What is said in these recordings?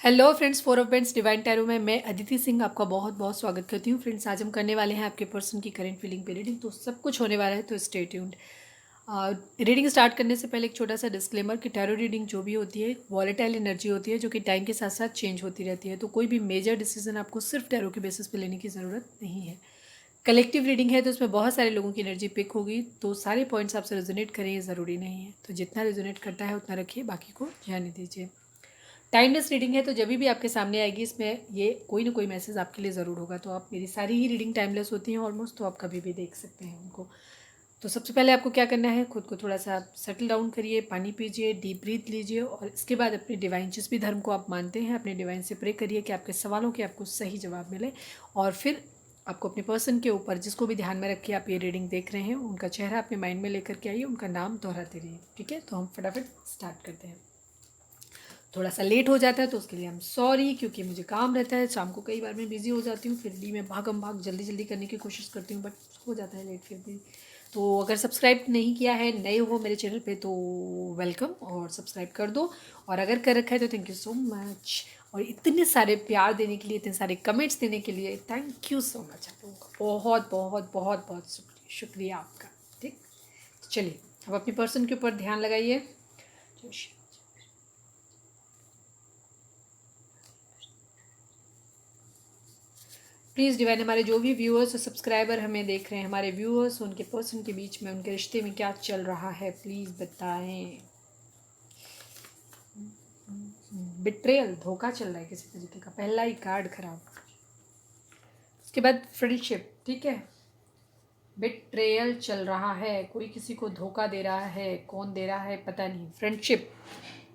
Hello friends, four of paints divine tarot में मैं अदिति सिंह आपका बहुत बहुत स्वागत करती हूँ। फ्रेंड्स, आज हम करने वाले हैं आपके पर्सन की करेंट फीलिंग पे रीडिंग। तो सब कुछ होने वाला है, तो स्टे ट्यून्ड। रीडिंग स्टार्ट करने से पहले एक छोटा सा डिस्क्लेमर कि टैरो रीडिंग जो भी होती है वॉलेटाइल एनर्जी होती है, जो कि टाइम के साथ साथ चेंज होती रहती है। तो कोई भी मेजर डिसीजन आपको सिर्फ टैरो के बेसिस पे लेने की ज़रूरत नहीं है। कलेक्टिव रीडिंग है तो उसमें बहुत सारे लोगों की एनर्जी पिक होगी, तो सारे पॉइंट्स आपसे रेजोनेट करें ये ज़रूरी नहीं है। तो जितना रेजोनेट करता है उतना रखिए, बाकी को जाने दीजिए। टाइमलेस रीडिंग है, तो जब भी आपके सामने आएगी इसमें ये कोई ना कोई मैसेज आपके लिए ज़रूर होगा। तो आप मेरी सारी ही रीडिंग टाइमलेस होती हैं ऑलमोस्ट, तो आप कभी भी देख सकते हैं उनको। तो सबसे पहले आपको क्या करना है, खुद को थोड़ा सा सेटल डाउन करिए, पानी पीजिए, डीप ब्रीथ लीजिए, और इसके बाद अपने डिवाइन, जिस भी धर्म को आप मानते हैं, अपने डिवाइन से प्रे करिए कि आपके सवालों के आपको सही जवाब मिले। और फिर आपको अपने पर्सन के ऊपर जिसको भी ध्यान में रख के आप ये रीडिंग देख रहे हैं, उनका चेहरा अपने माइंड में लेकर के आइए, उनका नाम दोहराते रहिए। ठीक है, तो हम फटाफट स्टार्ट करते हैं। थोड़ा सा लेट हो जाता है तो उसके लिए हम सॉरी, क्योंकि मुझे काम रहता है, शाम को कई बार मैं बिज़ी हो जाती हूँ, फिर भी मैं भागम भाग जल्दी जल्दी करने की कोशिश करती हूँ, बट हो जाता है लेट फिर भी। तो अगर सब्सक्राइब नहीं किया है, नए हो मेरे चैनल पे, तो वेलकम और सब्सक्राइब कर दो। और अगर कर रखा है तो थैंक यू सो मच। और इतने सारे प्यार देने के लिए, इतने सारे कमेंट्स देने के लिए थैंक यू सो मच आप लोगों का। बहुत बहुत बहुत बहुत शुक्रिया आपका। ठीक, तो चलिए अब अपने पर्सन के ऊपर ध्यान लगाइए। प्लीज़ डिवाइन, हमारे जो भी व्यूअर्स और सब्सक्राइबर हमें देख रहे हैं, हमारे व्यूअर्स उनके पर्सन के बीच में, उनके रिश्ते में क्या चल रहा है, प्लीज़ बताएं। बिट्रेयल, धोखा चल रहा है किसी तरीके का, पहला ही कार्ड खराब। उसके बाद फ्रेंडशिप, ठीक है। बिट्रेयल चल रहा है, कोई किसी को धोखा दे रहा है, कौन दे रहा है पता नहीं। फ्रेंडशिप,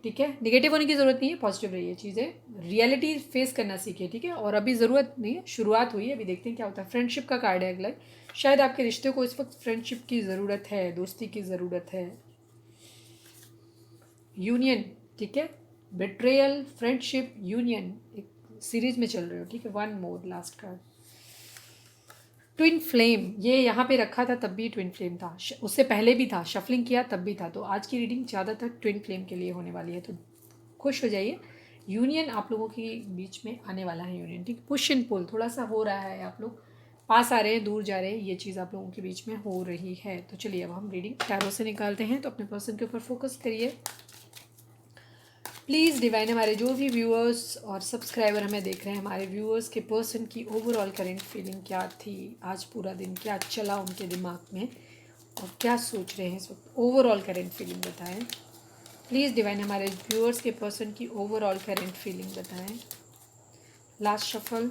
ठीक है। निगेटिव होने की ज़रूरत नहीं है, पॉजिटिव रही है चीज़ें, रियलिटी फेस करना सीखिए, ठीक है। और अभी ज़रूरत नहीं है, शुरुआत हुई है, अभी देखते हैं क्या होता है। फ्रेंडशिप का कार्ड है अगला। शायद आपके रिश्ते को इस वक्त फ्रेंडशिप की ज़रूरत है, दोस्ती की ज़रूरत है। यूनियन, ठीक है। बिट्रेयल, फ्रेंडशिप, यूनियन, एक सीरीज में चल रहे हो, ठीक है। One more, last card. Twin flame, ये यहाँ पे रखा था तब भी ट्विन फ्लेम था, उससे पहले भी था, शफलिंग किया तब भी था। तो आज की रीडिंग ज़्यादातर ट्विन फ्लेम के लिए होने वाली है, तो खुश हो जाइए। यूनियन आप लोगों के बीच में आने वाला है, यूनियन, ठीक। पुश एंड पुल थोड़ा सा हो रहा है, आप लोग पास आ रहे हैं, दूर जा रहे हैं, ये चीज़ आप लोगों के बीच में हो रही है। तो चलिए अब हम रीडिंग टैरो से निकालते हैं। तो अपने पर्सन के ऊपर फोकस करिए प्लीज़ डिवाइन। हमारे जो भी व्यूअर्स और सब्सक्राइबर हमें देख रहे हैं, हमारे व्यूअर्स के पर्सन की ओवरऑल करेंट फीलिंग क्या थी, आज पूरा दिन क्या चला उनके दिमाग में, और क्या सोच रहे हैं इस वक्त, ओवरऑल करेंट फीलिंग बताएं प्लीज़ डिवाइन। हमारे व्यूअर्स के पर्सन की ओवरऑल करेंट फीलिंग बताएं। लास्ट शफल,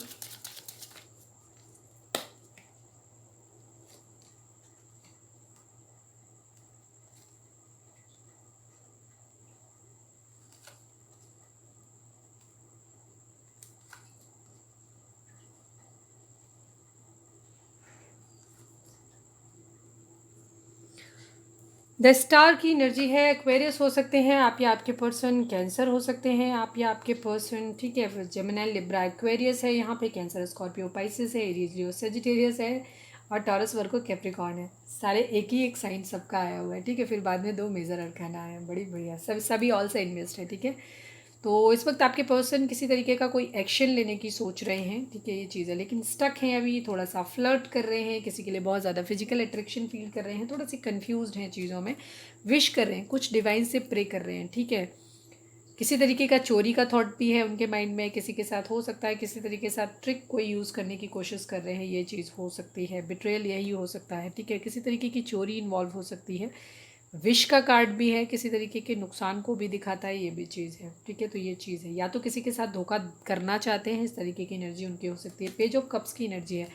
द स्टार की एनर्जी है, एक्वेरियस हो सकते हैं आप या आपके पर्सन, कैंसर हो सकते हैं आप या आपके पर्सन, ठीक है। फिर जेमिनी, लिब्रा, एक्वेरियस है यहाँ पे, कैंसर, स्कॉर्पियो, पाइसिस है, एरीज, लियो, सेजिटेरियस है, और टॉरस, वर्गो, कैप्रिकॉर्न है। सारे एक ही एक साइन सबका आया हुआ है, ठीक है। फिर बाद में दो मेजर अरकाना है, बड़ी बढ़िया, सभी ऑल साइन बेस्ड है, ठीक है। तो इस वक्त आपके पर्सन किसी तरीके का कोई एक्शन लेने की सोच रहे हैं, ठीक है, ये चीज़ है, लेकिन स्टक हैं अभी, थोड़ा सा फ्लर्ट कर रहे हैं, किसी के लिए बहुत ज़्यादा फिजिकल अट्रैक्शन फील कर रहे हैं, थोड़ा सी कंफ्यूज्ड हैं चीज़ों में, विश कर रहे हैं, कुछ डिवाइन से प्रे कर रहे हैं, ठीक है। किसी तरीके का चोरी का थॉट भी है उनके माइंड में, किसी के साथ हो सकता है, किसी तरीके के साथ ट्रिक कोई यूज़ करने की कोशिश कर रहे हैं, ये चीज़ हो सकती है। बिट्रेयल यही हो सकता है, ठीक है, किसी तरीके की चोरी इन्वॉल्व हो सकती है। विश का कार्ड भी है, किसी तरीके के नुकसान को भी दिखाता है, ये भी चीज़ है, ठीक है। तो ये चीज़ है, या तो किसी के साथ धोखा करना चाहते हैं, इस तरीके की एनर्जी उनकी हो सकती है। पेज ऑफ कप्स की एनर्जी है,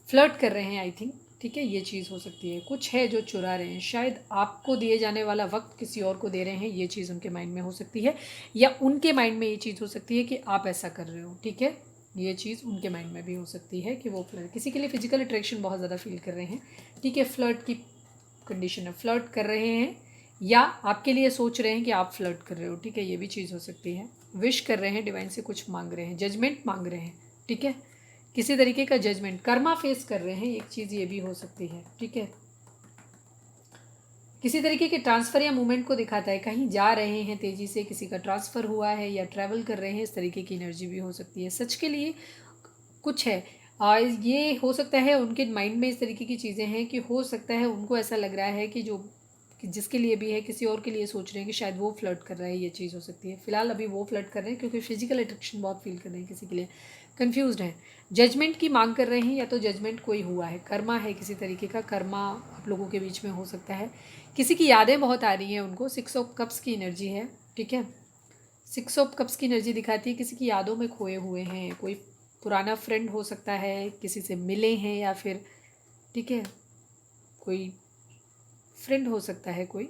फ्लर्ट कर रहे हैं आई थिंक, ठीक है, ये चीज़ हो सकती है। कुछ है जो चुरा रहे हैं, शायद आपको दिए जाने वाला वक्त किसी और को दे रहे हैं, ये चीज़ उनके माइंड में हो सकती है, या उनके माइंड में ये चीज़ हो सकती है कि आप ऐसा कर रहे हो, ठीक है। ये चीज़ उनके माइंड में भी हो सकती है कि वो फ्लर्ट, किसी के लिए फिजिकल अट्रैक्शन बहुत ज़्यादा फील कर रहे हैं, ठीक है। फ्लर्ट की कंडीशन है, फ्लर्ट कर रहे हैं, या आपके लिए सोच रहे हैं कि आप फ्लर्ट कर रहे हो, ठीक है, ये भी चीज़ हो सकती है। विश कर रहे हैं, डिवाइन से कुछ मांग रहे हैं, जजमेंट मांग रहे हैं, ठीक है, किसी तरीके का जजमेंट, कर्मा फेस कर रहे हैं, एक चीज़ ये भी हो सकती है, ठीक है। किसी तरीके के ट्रांसफ़र या मूवमेंट को दिखाता है, कहीं जा रहे हैं तेज़ी से, किसी का ट्रांसफ़र हुआ है या ट्रैवल कर रहे हैं, इस तरीके की एनर्जी भी हो सकती है। सच के लिए कुछ है, ये हो सकता है उनके माइंड में इस तरीके की चीज़ें हैं कि हो सकता है उनको ऐसा लग रहा है कि जिसके लिए भी है किसी और के लिए सोच रहे हैं कि शायद वो फ्लर्ट कर रहा है, ये चीज़ हो सकती है। फिलहाल अभी वो फ्लर्ट कर रहे हैं क्योंकि फिजिकल अट्रैक्शन बहुत फील कर रहे हैं किसी के लिए, कंफ्यूज्ड हैं, जजमेंट की मांग कर रहे हैं, या तो जजमेंट कोई हुआ है, कर्मा है, किसी तरीके का कर्मा आप लोगों के बीच में हो सकता है। किसी की यादें बहुत आ रही हैं उनको, 6 ऑफ कप्स की एनर्जी है, ठीक है। 6 ऑफ कप्स की एनर्जी दिखाती है किसी की यादों में खोए हुए हैं, कोई पुराना फ्रेंड हो सकता है, किसी से मिले हैं, या फिर ठीक है कोई फ्रेंड हो सकता है, कोई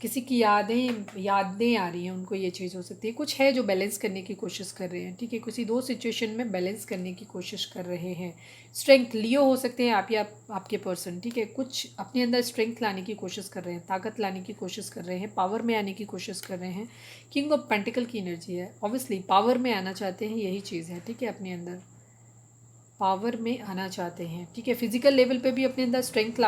किसी की यादें यादें आ रही हैं उनको, ये चीज़ हो सकती है। कुछ है जो बैलेंस करने की कोशिश कर रहे हैं, ठीक है, किसी दो सिचुएशन में बैलेंस करने की कोशिश कर रहे हैं। स्ट्रेंथ लियो हो सकते हैं आप या आपके पर्सन, ठीक है, कुछ अपने अंदर स्ट्रेंथ लाने की कोशिश कर रहे हैं, ताकत लाने की कोशिश कर रहे हैं, पावर में आने की कोशिश कर रहे हैं। किंग ऑफ पेंटिकल की एनर्जी है, ऑब्वियसली पावर में आना चाहते हैं, यही चीज़ है, ठीक है, अपने अंदर पावर में आना चाहते हैं, ठीक है, फिजिकल लेवल पे भी अपने अंदर स्ट्रेंथ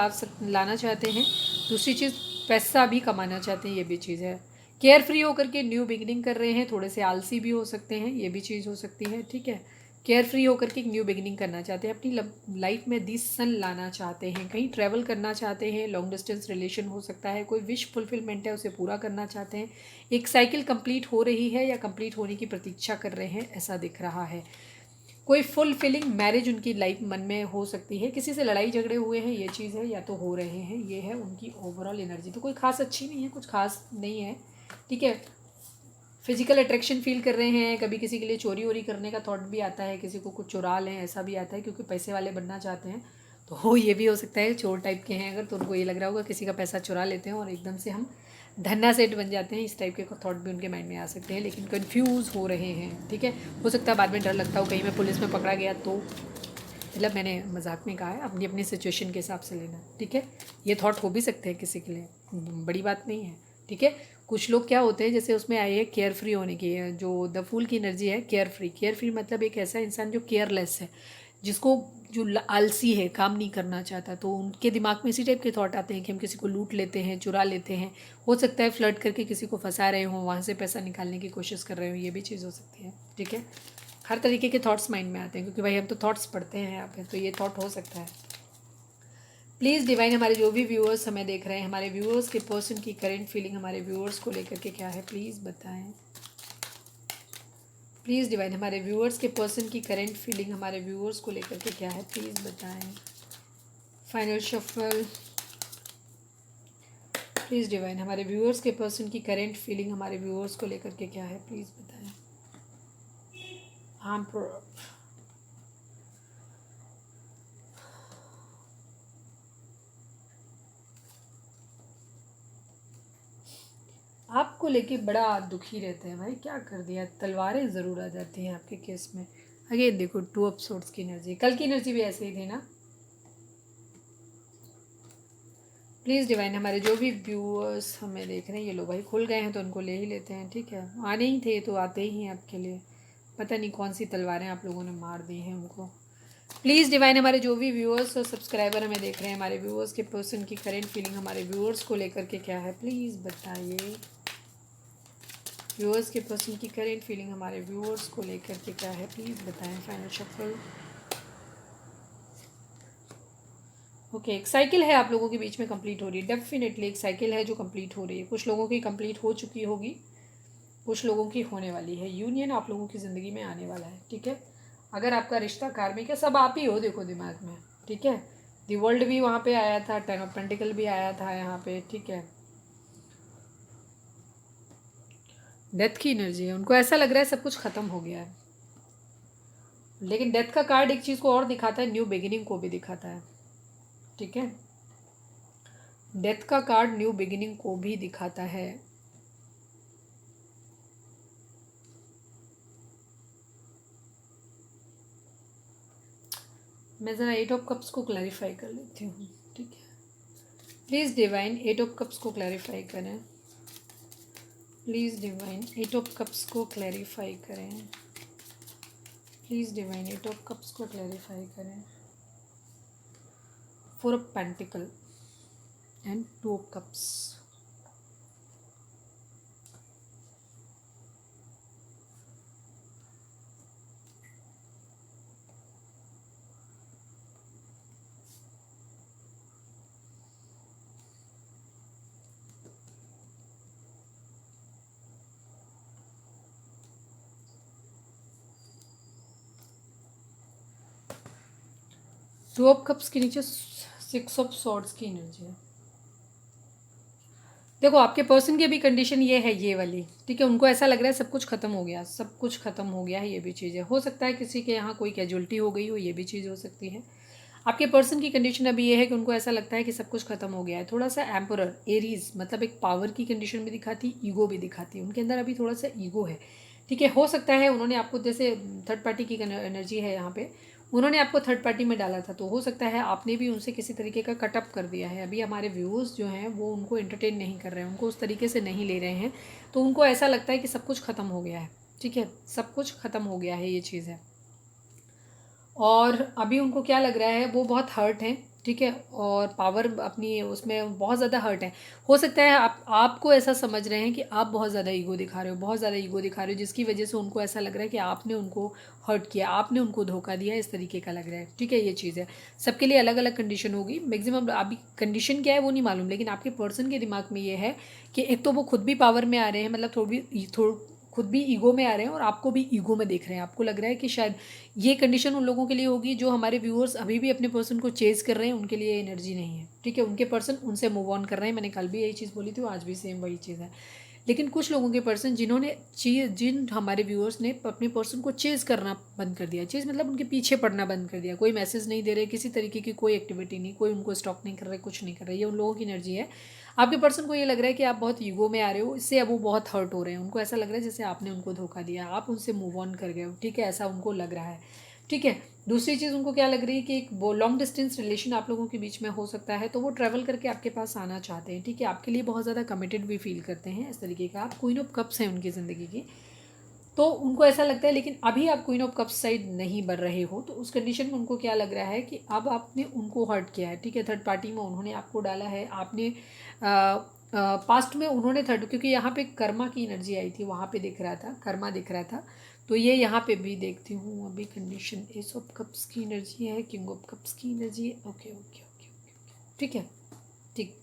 लाना चाहते हैं। दूसरी चीज़, पैसा भी कमाना चाहते हैं, ये भी चीज़ है। केयर फ्री होकर के न्यू बिगिनिंग कर रहे हैं, थोड़े से आलसी भी हो सकते हैं, ये भी चीज़ हो सकती है, ठीक है। केयर फ्री होकर के एक न्यू बिगिनिंग करना चाहते हैं, अपनी लाइफ में डिसीजन लाना चाहते हैं, कहीं ट्रैवल करना चाहते हैं, लॉन्ग डिस्टेंस रिलेशन हो सकता है, कोई विश फुलफिलमेंट है उसे पूरा करना चाहते हैं, एक साइकिल कंप्लीट हो रही है या कंप्लीट होने की प्रतीक्षा कर रहे हैं, ऐसा दिख रहा है। कोई फुलफिलिंग मैरिज उनकी लाइफ मन में हो सकती है, किसी से लड़ाई झगड़े हुए हैं, ये चीज़ है, या तो हो रहे हैं, ये है उनकी ओवरऑल एनर्जी। तो कोई खास अच्छी नहीं है, कुछ खास नहीं है, ठीक है। फिजिकल अट्रैक्शन फील कर रहे हैं, कभी किसी के लिए चोरी वोरी करने का थॉट भी आता है, किसी को कुछ चुरा लें ऐसा भी आता है, क्योंकि पैसे वाले बनना चाहते हैं, तो ये भी हो सकता है चोर टाइप के हैं अगर, तो उनको ये लग रहा होगा किसी का पैसा चुरा लेते हैं और एकदम से हम धन्ना सेठ बन जाते हैं, इस टाइप के थॉट भी उनके माइंड में आ सकते हैं, लेकिन कन्फ्यूज़ हो रहे हैं, ठीक है। हो सकता है बाद में डर लगता हो कहीं मैं पुलिस में पकड़ा गया तो, मतलब मैंने मजाक में कहा है, अपनी अपनी सिचुएशन के हिसाब से लेना, ठीक है। ये थॉट हो भी सकते हैं किसी के लिए, बड़ी बात नहीं है, ठीक है। कुछ लोग क्या होते हैं, जैसे उसमें आई है केयर फ्री होने की, जो द फूल की एनर्जी है, केयर फ्री। केयर फ्री मतलब एक ऐसा इंसान जो केयरलेस है, जिसको जो आलसी है, काम नहीं करना चाहता, तो उनके दिमाग में इसी टाइप के थॉट आते हैं कि हम किसी को लूट लेते हैं, चुरा लेते हैं, हो सकता है फ्लर्ट करके किसी को फंसा रहे हों, वहाँ से पैसा निकालने की कोशिश कर रहे हो, ये भी चीज़ हो सकती है, ठीक है। हर तरीके के थॉट्स माइंड में आते हैं, क्योंकि भाई हम तो थॉट्स पढ़ते हैं यहाँ पे, तो ये थॉट हो सकता है। प्लीज़ डिवाइन, हमारे जो भी व्यूअर्स हमें देख रहे हैं, हमारे व्यूअर्स के पर्सन की करेंट फीलिंग हमारे व्यूअर्स को लेकर के क्या है, प्लीज़ बताएं। प्लीज़ डिवाइन, हमारे व्यूअर्स के पर्सन की करेंट फीलिंग हमारे व्यूअर्स को लेकर के क्या है, प्लीज़ बताएं। Final shuffle. प्लीज़ डिवाइन, हमारे व्यूअर्स के पर्सन की करेंट फीलिंग हमारे व्यूअर्स को लेकर के क्या है, प्लीज़ बताएं। आपको लेके बड़ा दुखी रहते हैं भाई, क्या कर दिया, तलवारें ज़रूर आ जाती हैं आपके केस में। अगेन देखो 2 ऑफ सोर्ड्स की एनर्जी, कल की एनर्जी भी ऐसे ही थी ना। प्लीज़ डिवाइन, हमारे जो भी व्यूअर्स हमें देख रहे हैं, ये लो भाई खुल गए हैं तो उनको ले ही लेते हैं, ठीक है, आने ही थे तो आते ही हैं आपके लिए, पता नहीं कौन सी तलवारें आप लोगों ने मार दी हैं उनको। प्लीज़ डिवाइन, हमारे जो भी व्यूअर्स और सब्सक्राइबर हमें देख रहे हैं, हमारे व्यूअर्स के पर्सन की करेंट फीलिंग हमारे व्यूअर्स को लेकर के क्या है, प्लीज़ बताइए। व्यूअर्स के पर्सन की करेंट फीलिंग हमारे व्यूअर्स को लेकर के क्या है, प्लीज़ बताएं। Final shuffle. ओके, एक साइकिल है आप लोगों के बीच में कंप्लीट हो रही है, डेफिनेटली एक साइकिल है जो कंप्लीट हो रही है, कुछ लोगों की कंप्लीट हो चुकी होगी, कुछ लोगों की होने वाली है। यूनियन आप लोगों की ज़िंदगी में आने वाला है, ठीक है। अगर आपका रिश्ता कार्मिक है, सब आप ही हो, देखो दिमाग में, ठीक है। दी वर्ल्ड भी वहाँ पे आया था, 10 ऑफ पेंटिकल भी आया था यहाँ पे, ठीक है। डेथ की एनर्जी है, उनको ऐसा लग रहा है सब कुछ ख़त्म हो गया है, लेकिन डेथ का कार्ड एक चीज़ को और दिखाता है, न्यू बिगिनिंग को भी दिखाता है, ठीक है। डेथ का कार्ड न्यू बिगिनिंग को भी दिखाता है। मैं ज़रा 8 ऑफ कप्स को क्लैरिफाई कर लेती हूँ, ठीक है। प्लीज़ डिवाइन 8 ऑफ कप्स को क्लैरिफाई करें। प्लीज़ डिवाइन 8 ऑफ कप्स को क्लैरिफाई करें। प्लीज़ डिवाइन 8 ऑफ कप्स को क्लैरिफाई करें। 4 of pentacle. And 2 of cups. Two of cups के नीचे 6 ऑफ सॉर्ड्स की एनर्जी है। देखो आपके पर्सन की अभी कंडीशन ये है, ये वाली, ठीक है। उनको ऐसा लग रहा है सब कुछ खत्म हो गया, सब कुछ खत्म हो गया है, ये भी चीज़ है। हो सकता है किसी के यहाँ कोई कैजुअलिटी हो गई हो, ये भी चीज़ हो सकती है। आपके पर्सन की कंडीशन अभी ये है कि उनको ऐसा लगता है कि सब कुछ खत्म हो गया है। थोड़ा सा एम्परर एरीज, मतलब एक पावर की कंडीशन भी दिखाती, ईगो भी दिखाती है। उनके अंदर अभी थोड़ा सा ईगो है, ठीक है। हो सकता है उन्होंने आपको, जैसे थर्ड पार्टी की एनर्जी है यहाँ पे, उन्होंने आपको थर्ड पार्टी में डाला था, तो हो सकता है आपने भी उनसे किसी तरीके का कटअप कर दिया है। अभी हमारे व्यूअर्स जो हैं वो उनको एंटरटेन नहीं कर रहे हैं, उनको उस तरीके से नहीं ले रहे हैं, तो उनको ऐसा लगता है कि सब कुछ ख़त्म हो गया है, ठीक है। सब कुछ ख़त्म हो गया है, ये चीज़ है। और अभी उनको क्या लग रहा है, वो बहुत हर्ट हैं, ठीक है। और पावर अपनी उसमें बहुत ज़्यादा हर्ट है। हो सकता है आपको ऐसा समझ रहे हैं कि आप बहुत ज़्यादा ईगो दिखा रहे हो, बहुत ज़्यादा ईगो दिखा रहे हो, जिसकी वजह से उनको ऐसा लग रहा है कि आपने उनको हर्ट किया, आपने उनको धोखा दिया, इस तरीके का लग रहा है, ठीक है। ये चीज़ है, सबके लिए अलग अलग कंडीशन होगी। मैक्सिमम अभी कंडीशन क्या है वो नहीं मालूम, लेकिन आपके पर्सन के दिमाग में ये है कि एक तो वो खुद भी पावर में आ रहे हैं, मतलब खुद भी ईगो में आ रहे हैं और आपको भी ईगो में देख रहे हैं। आपको लग रहा है कि शायद ये कंडीशन उन लोगों के लिए होगी जो हमारे व्यूअर्स अभी भी अपने पर्सन को चेज कर रहे हैं, उनके लिए एनर्जी नहीं है, ठीक है। उनके पर्सन उनसे मूव ऑन कर रहे हैं। मैंने कल भी यही चीज़ बोली थी, आज भी सेम वही चीज़ है। लेकिन कुछ लोगों के पर्सन जिन हमारे व्यूअर्स ने अपने पर्सन को चेज करना बंद कर दिया, चेज मतलब उनके पीछे पड़ना बंद कर दिया, कोई मैसेज नहीं दे रहे, किसी तरीके की कोई एक्टिविटी नहीं, कोई उनको स्टॉक नहीं कर रहे, कुछ नहीं कर रहे, ये उन लोगों की एनर्जी है। आपके पर्सन को ये लग रहा है कि आप बहुत ईगो में आ रहे हो, इससे अब वो बहुत हर्ट हो रहे हैं। उनको ऐसा लग रहा है जैसे आपने उनको धोखा दिया, आप उनसे मूव ऑन कर गए हो, ठीक है, ऐसा उनको लग रहा है, ठीक है। दूसरी चीज़ उनको क्या लग रही है कि एक वो लॉन्ग डिस्टेंस रिलेशन आप लोगों के बीच में हो सकता है, तो वो ट्रैवल करके आपके पास आना चाहते हैं, ठीक है। आपके लिए बहुत ज़्यादा कमिटेड भी फील करते हैं, इस तरीके का। आप क्वीन ऑफ कप्स हैं उनकी ज़िंदगी की, तो उनको ऐसा लगता है। लेकिन अभी आप क्वीन ऑफ कप्स साइड नहीं बढ़ रहे हो, तो उस कंडीशन में उनको क्या लग रहा है कि अब आपने उनको हर्ट किया है, ठीक है। थर्ड पार्टी में उन्होंने आपको डाला है, आपने पास्ट में उन्होंने थर्ड, क्योंकि यहाँ पे कर्मा की एनर्जी आई थी, वहाँ पे दिख रहा था, कर्मा दिख रहा था, तो ये यहाँ पे भी देखती हूँ अभी कंडीशन। एस ऑफ कप्स की एनर्जी है, किंग ऑफ कप्स की एनर्जी है, ओके ओके ओके ओके, ठीक है, ठीक।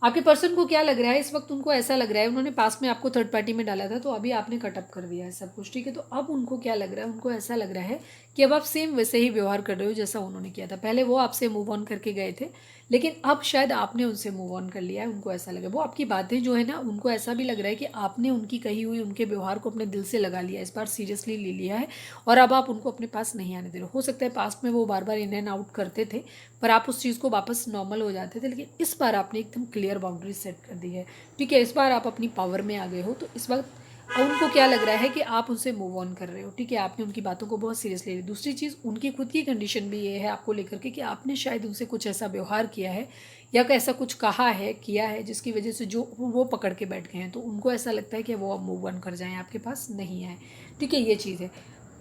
आपके पर्सन को क्या लग रहा है इस वक्त, उनको ऐसा लग रहा है, उन्होंने पास में आपको थर्ड पार्टी में डाला था, तो अभी आपने कटअप कर दिया है सब कुछ, ठीक है। तो अब उनको क्या लग रहा है, उनको ऐसा लग रहा है कि अब आप सेम वैसे ही व्यवहार कर रहे हो जैसा उन्होंने किया था। पहले वो आपसे मूव ऑन करके गए थे, लेकिन अब शायद आपने उनसे मूव ऑन कर लिया है, उनको ऐसा लगा। वो आपकी बातें जो है ना, उनको ऐसा भी लग रहा है कि आपने उनकी कही हुई उनके व्यवहार को अपने दिल से लगा लिया, इस बार सीरियसली ले लिया है, और अब आप उनको अपने पास नहीं आने दे रहे हो। हो सकता है पास्ट में वो बार बार इन एंड आउट करते थे, पर आप उस चीज़ को वापस नॉर्मल हो जाते थे, लेकिन इस बार आपने एकदम क्लियर बाउंड्री सेट कर दी है, ठीक है। इस बार आप अपनी पावर में आ गए हो, तो इस वक्त उनको क्या लग रहा है कि आप उनसे मूव ऑन कर रहे हो, ठीक है। आपने उनकी बातों को बहुत सीरियसली लिया। दूसरी चीज़, उनकी खुद की कंडीशन भी ये है आपको लेकर के कि आपने शायद उनसे कुछ ऐसा व्यवहार किया है या ऐसा कुछ कहा है, किया है, जिसकी वजह से जो वो पकड़ के बैठ गए हैं, तो उनको ऐसा लगता है कि वो अब मूव ऑन कर जाएं, आपके पास नहीं आए, ठीक है। ये चीज़ है,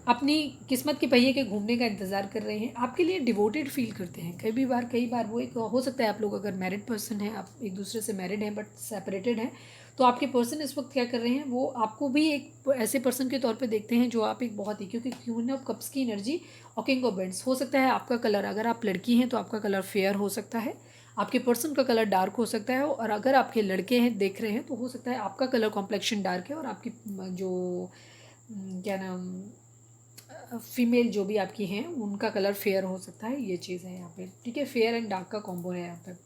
अपनी किस्मत के पहिए के घूमने का इंतज़ार कर रहे हैं, आपके लिए डिवोटेड फील करते हैं। कई बार वो एक हो सकता है, आप लोग अगर मैरिड पर्सन हैं, आप एक दूसरे से मैरिड हैं बट सेपरेटेड हैं, तो आपके पर्सन इस वक्त क्या कर रहे हैं, वो आपको भी एक ऐसे पर्सन के तौर पे देखते हैं जो आप एक बहुत ही, क्योंकि क्वीन ऑफ कप्स की एनर्जी और किंग ऑफ बेंड्स, हो सकता है आपका कलर, अगर आप लड़की हैं तो आपका कलर फेयर हो सकता है, आपके पर्सन का कलर डार्क हो सकता है, और अगर आपके लड़के हैं देख रहे हैं तो हो सकता है आपका कलर कॉम्प्लेक्शन डार्क है और आपकी जो क्या नाम फीमेल जो भी आपकी हैं उनका कलर फेयर हो सकता है, ये चीज़ है यहाँ पे, ठीक है। फेयर एंड डार्क का कॉम्बो है यहाँ पे।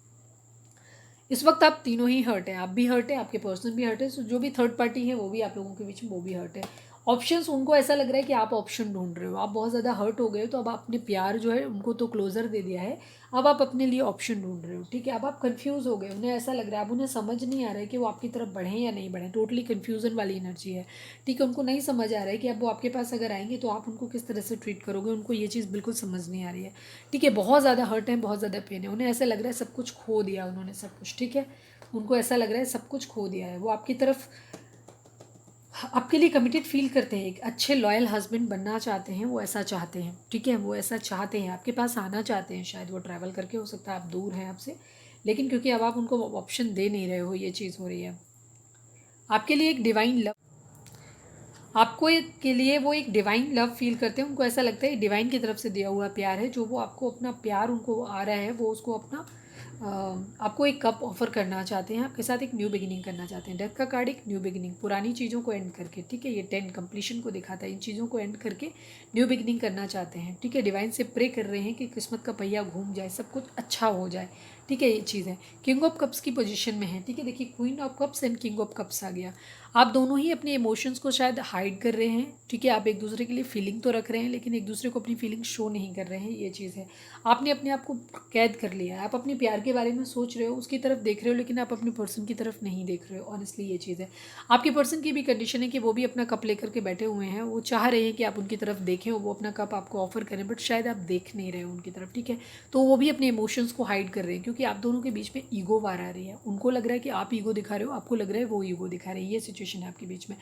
इस वक्त आप तीनों ही हर्ट हैं, आप भी हर्ट है, आपके पर्सन भी हर्ट है, सो जो भी थर्ड पार्टी है वो भी आप लोगों के बीच में वो भी हर्ट है। ऑप्शंस, उनको ऐसा लग रहा है कि आप ऑप्शन ढूंढ रहे हो, आप बहुत ज़्यादा हर्ट हो गए हो, तो अब आपने प्यार जो है उनको तो क्लोजर दे दिया है, अब आप अपने लिए ऑप्शन ढूंढ रहे हो, ठीक है। अब आप कंफ्यूज हो गए, उन्हें ऐसा लग रहा है, अब उन्हें समझ नहीं आ रहा है कि वो आपकी तरफ बढ़ें या नहीं बढ़ें, टोटली कन्फ्यूज़न वाली एनर्जी है, ठीक है। उनको नहीं समझ आ रहा है कि अब वो आपके पास अगर आएंगे तो आप उनको किस तरह से ट्रीट करोगे, उनको ये चीज़ बिल्कुल समझ नहीं आ रही है, ठीक है। बहुत ज़्यादा हर्ट है, बहुत ज़्यादा पेन है, उन्हें ऐसा लग रहा है सब कुछ खो दिया उन्होंने, सब कुछ, ठीक है। उनको ऐसा लग रहा है सब कुछ खो दिया है, वो आपकी तरफ आपके लिए कमिटेड फील करते हैं, एक अच्छे लॉयल हस्बैंड बनना चाहते हैं, वो ऐसा चाहते हैं, ठीक है। वो ऐसा चाहते हैं, आपके पास आना चाहते हैं, शायद वो ट्रैवल करके, हो सकता है आप दूर हैं आपसे, लेकिन क्योंकि अब आप उनको ऑप्शन दे नहीं रहे हो, ये चीज़ हो रही है। आपके लिए एक डिवाइन लव, आपको के लिए वो एक डिवाइन लव फील करते हैं। उनको ऐसा लगता है डिवाइन की तरफ से दिया हुआ प्यार है, जो वो आपको अपना प्यार उनको आ रहा है, वो उसको अपना आपको एक कप ऑफर करना चाहते हैं, आपके साथ एक न्यू बिगिनिंग करना चाहते हैं। डेथ का कार्ड एक न्यू बिगिनिंग, पुरानी चीज़ों को एंड करके, ठीक है, ये 10 कंप्लीशन को दिखाता है। इन चीज़ों को एंड करके न्यू बिगिनिंग करना चाहते हैं, ठीक है। डिवाइन से प्रे कर रहे हैं कि किस्मत का पहिया घूम जाए, सब कुछ अच्छा हो जाए, ठीक है, ये चीज़ है। किंग ऑफ कप्स की पोजीशन में है, ठीक है। देखिए queen of cups and king of cups आ गया। आप दोनों ही अपने इमोशंस को शायद हाइड कर रहे हैं, ठीक है। आप एक दूसरे के लिए फीलिंग तो रख रहे हैं, लेकिन एक दूसरे को अपनी फीलिंग शो नहीं कर रहे हैं, ये चीज़ है। आपने अपने आप को कैद कर लिया है। आप अपने प्यार के बारे में सोच रहे हो, उसकी तरफ देख रहे हो, लेकिन आप अपने पर्सन की तरफ नहीं देख रहे हो। ऑनेस्टली ये चीज़ है। आपके पर्सन की भी कंडीशन है कि वो भी अपना कप लेकर के बैठे हुए हैं, वो चाह रहे हैं कि आप उनकी तरफ देखें, वो अपना कप आपको ऑफर करें, बट शायद आप देख नहीं रहे हो उनकी तरफ, ठीक है। तो वो भी अपने इमोशंस को हाइड कर रहे हैं, क्योंकि आप दोनों के बीच में ईगो वार आ रही है। उनको लग रहा है कि आप ईगो दिखा रहे हो, आपको लग रहा है वो ईगो दिखा रहे हैं, ये सिचुएशन है आपके बीच में।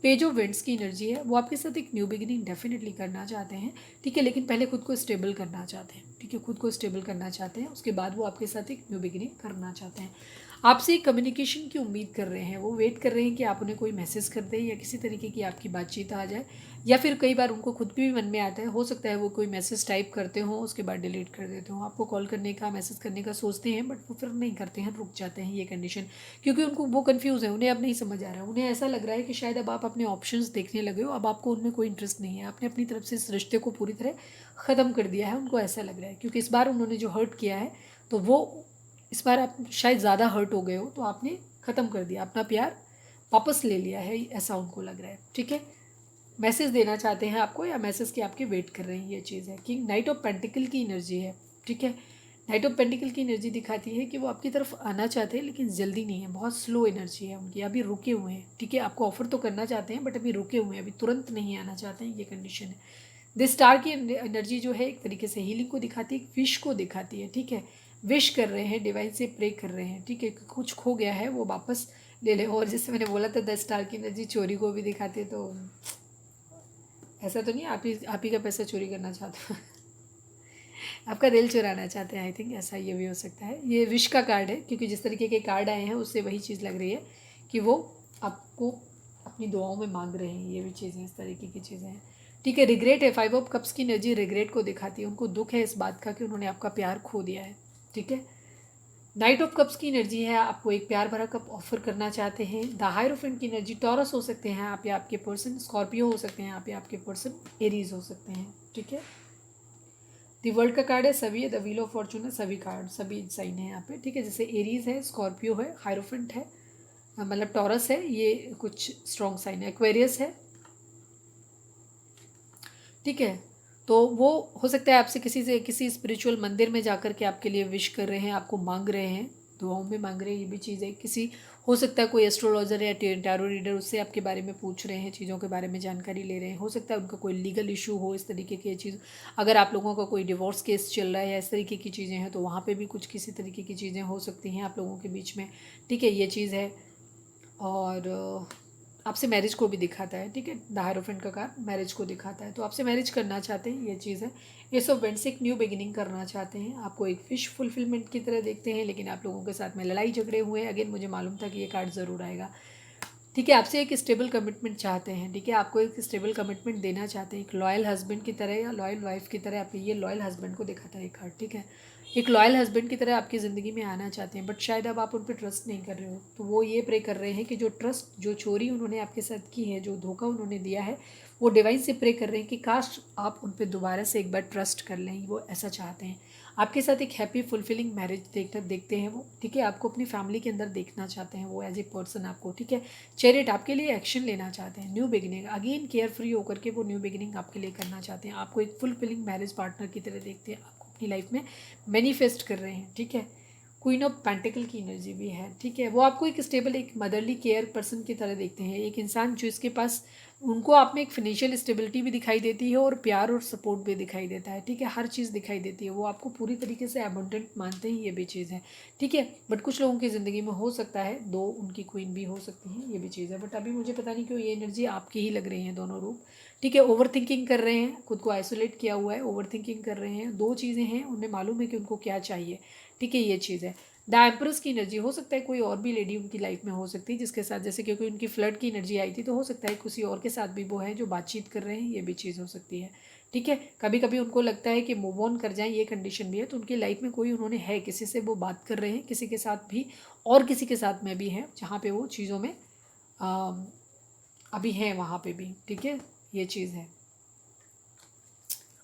पेज ऑफ वेंट्स की एनर्जी है, वो आपके साथ एक न्यू बिगिनिंग डेफिनेटली करना चाहते हैं, ठीक है, लेकिन पहले खुद को स्टेबल करना चाहते हैं, ठीक है, खुद को स्टेबल करना चाहते हैं, उसके बाद वो आपके साथ एक न्यू बिगिनिंग करना चाहते हैं। आपसे एक कम्युनिकेशन की उम्मीद कर रहे हैं, वो वेट कर रहे हैं कि आप उन्हें कोई मैसेज कर दें या किसी तरीके की आपकी बातचीत आ जाए, या फिर कई बार उनको खुद भी मन में आता है, हो सकता है वो कोई मैसेज टाइप करते हो, उसके बाद डिलीट कर देते हो, आपको कॉल करने का, मैसेज करने का सोचते हैं, बट वो फिर नहीं करते हैं, रुक जाते हैं, ये कंडीशन। क्योंकि उनको वो कन्फ्यूज़ है, उन्हें अब नहीं समझ आ रहा है, उन्हें ऐसा लग रहा है कि शायद अब आप अपने ऑप्शंस देखने लगे हो, अब आपको उनमें कोई इंटरेस्ट नहीं है, आपने अपनी तरफ से इस रिश्ते को पूरी तरह ख़त्म कर दिया है, उनको ऐसा लग रहा है। क्योंकि इस बार उन्होंने जो हर्ट किया है, तो वो इस बार आप शायद ज़्यादा हर्ट हो गए हो, तो आपने ख़त्म कर दिया, अपना प्यार वापस ले लिया है, ऐसा उनको लग रहा है, ठीक है। मैसेज देना चाहते हैं आपको, या मैसेज की आपके वेट कर रहे हैं, ये चीज़ है। कि नाइट ऑफ पेंटिकल की एनर्जी है, ठीक है। नाइट ऑफ पेंटिकल की एनर्जी दिखाती है कि वो आपकी तरफ आना चाहते हैं, लेकिन जल्दी नहीं है, बहुत स्लो एनर्जी है उनकी, अभी रुके हुए हैं, ठीक है। आपको ऑफर तो करना चाहते हैं, बट अभी रुके हुए हैं, अभी तुरंत नहीं आना चाहते हैं, ये कंडीशन है। दिस स्टार की एनर्जी जो है एक तरीके से हीलिंग को दिखाती है, विश को दिखाती है, ठीक है। विश कर रहे हैं, डिवाइन से प्रे कर रहे हैं, ठीक है, कुछ खो गया है वो वापस ले ले। और जैसे मैंने बोला था 10 स्टार की एनर्जी चोरी को भी दिखाती है, तो ऐसा तो नहीं आप ही का पैसा चोरी करना चाहते हो आपका दिल चुराना चाहते हैं, आई थिंक ऐसा ये भी हो सकता है। ये विश का कार्ड है, क्योंकि जिस तरीके के कार्ड आए हैं उससे वही चीज़ लग रही है कि वो आपको अपनी दुआओं में मांग रहे हैं, ये भी चीज़ें इस तरीके की चीज़ें हैं, ठीक है। रिग्रेट है, 5 ऑफ कप्स की एनर्जी रिग्रेट को दिखाती है, उनको दुख है इस बात का कि उन्होंने आपका प्यार खो दिया है, ठीक है। नाइट ऑफ कप्स की एनर्जी है, आपको एक प्यार भरा कप ऑफर करना चाहते हैं। द हायरोफेंट की एनर्जी, टॉरस हो सकते हैं आप या आपके पर्सन, स्कॉर्पियो हो सकते हैं आप या आपके पर्सन, एरीज हो सकते हैं, ठीक है। दी वर्ल्ड का कार्ड है, सभी है, द व्हील ऑफ फॉर्चून है, सभी कार्ड सभी साइन है यहाँ पे, ठीक है। जैसे एरीज है, स्कॉर्पियो है, हायरोफेंट है, मतलब टॉरस है, ये कुछ स्ट्रॉन्ग साइन है, एक्वेरियस है, ठीक है। तो वो हो सकता है आपसे किसी स्पिरिचुअल मंदिर में जाकर के आपके लिए विश कर रहे हैं, आपको मांग रहे हैं, दुआओं में मांग रहे हैं, ये भी चीज़ है। किसी हो सकता है कोई एस्ट्रोलॉजर या टैरो रीडर, उससे आपके बारे में पूछ रहे हैं, चीज़ों के बारे में जानकारी ले रहे हैं। हो सकता है उनका कोई लीगल इशू हो, इस तरीके की चीज़। अगर आप लोगों का कोई डिवोर्स केस चल रहा है या इस तरीके की चीज़ें हैं, तो वहाँ पर भी कुछ किसी तरीके की चीज़ें हो सकती हैं आप लोगों के बीच में, ठीक है, ये चीज़ है। और आपसे मैरिज को भी दिखाता है, ठीक है। द हायरोफेंट का कार्ड मैरिज को दिखाता है, तो आपसे मैरिज करना चाहते हैं, ये चीज़ है। एस ऑफ वेंट्स एक न्यू बिगिनिंग करना चाहते हैं, आपको एक फिश फुलफिलमेंट की तरह देखते हैं, लेकिन आप लोगों के साथ में लड़ाई झगड़े हुए हैं। अगेन मुझे मालूम था कि ये कार्ड ज़रूर आएगा, ठीक है। आपसे एक स्टेबल कमिटमेंट चाहते हैं, ठीक है, आपको एक स्टेबल कमिटमेंट देना चाहते हैं, एक लॉयल हस्बैंड की तरह या लॉयल वाइफ की तरह। आप ये लॉयल हस्बैंड को दिखाता है ये कार्ड, ठीक है। एक लॉयल हस्बैंड की तरह आपकी ज़िंदगी में आना चाहते हैं, बट शायद अब आप उन पर ट्रस्ट नहीं कर रहे हो, तो वो ये प्रे कर रहे हैं कि जो ट्रस्ट, जो चोरी उन्होंने आपके साथ की है, जो धोखा उन्होंने दिया है, वो डिवाइन से प्रे कर रहे हैं कि काश आप उन पर दोबारा से एक बार ट्रस्ट कर लें, वो ऐसा चाहते हैं। आपके साथ एक हैप्पी फुलफिलिंग मैरिज देखते हैं वो, ठीक है। आपको अपनी फैमिली के अंदर देखना चाहते हैं वो एज ए पर्सन आपको, ठीक है। चैरिट आपके लिए एक्शन लेना चाहते हैं, new beginning, again care free होकर के वो न्यू बिगिनिंग आपके लिए करना चाहते हैं, आपको एक फुलफिलिंग मैरिज पार्टनर की तरह देखते हैं, आपको अपनी लाइफ में मैनिफेस्ट कर रहे हैं, ठीक है। क्वीन ऑफ पेंटिकल की एनर्जी भी है, ठीक है। वो आपको एक स्टेबल, एक मदरली केयर पर्सन की तरह देखते हैं, एक इंसान जो इसके पास, उनको आप में एक फिनेंशियल स्टेबिलिटी भी दिखाई देती है और प्यार और सपोर्ट भी दिखाई देता है, ठीक है। हर चीज़ दिखाई देती है, वो आपको पूरी तरीके से अबंडेंट मानते हैं, ये भी चीज़ है, ठीक है। बट कुछ लोगों की ज़िंदगी में हो सकता है दो उनकी क्वीन भी हो सकती हैं, ये भी चीज़ है। बट अभी मुझे पता नहीं क्यों ये एनर्जी आपकी ही लग रही है, दोनों रूप, ठीक है। ओवर थिंकिंग कर रहे हैं, खुद को आइसोलेट किया हुआ है, ओवर थिंकिंग कर रहे हैं, दो चीज़ें हैं, उन्हें मालूम है कि उनको क्या चाहिए, ठीक है, ये चीज़ है। द एम्प्रेस की एनर्जी, हो सकता है कोई और भी लेडी उनकी लाइफ में हो सकती है जिसके साथ, जैसे क्योंकि उनकी फ्लड की एनर्जी आई थी तो हो सकता है किसी और के साथ भी वो है जो बातचीत कर रहे हैं, ये भी चीज़ हो सकती है। ठीक है, कभी कभी उनको लगता है कि मूव ऑन कर जाएं, ये कंडीशन भी है। तो उनकी लाइफ में कोई उन्होंने है, किसी से वो बात कर रहे हैं, किसी के साथ भी और किसी के साथ में भी है, जहाँ पे वो चीज़ों में अभी हैं वहाँ पे भी। ठीक है, ये चीज़ है।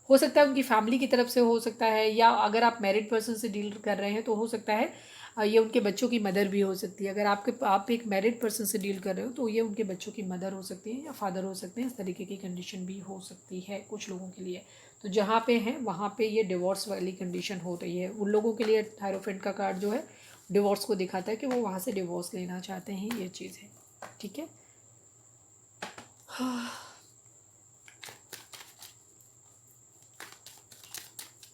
हो सकता है उनकी फैमिली की तरफ से हो सकता है, या अगर आप मैरिड पर्सन से डील कर रहे हैं तो हो सकता है ये उनके बच्चों की मदर भी हो सकती है। अगर आप एक मैरिड पर्सन से डील कर रहे हो तो ये उनके बच्चों की मदर हो सकती है या फादर हो सकते हैं। इस तरीके की कंडीशन भी हो सकती है कुछ लोगों के लिए। तो जहाँ पे हैं वहाँ पे ये डिवोर्स वाली कंडीशन हो रही है उन लोगों के लिए। हायरोफेंट का कार्ड जो है डिवोर्स को दिखाता है कि वो वहाँ से डिवोर्स लेना चाहते हैं, ये चीज़ है। ठीक है,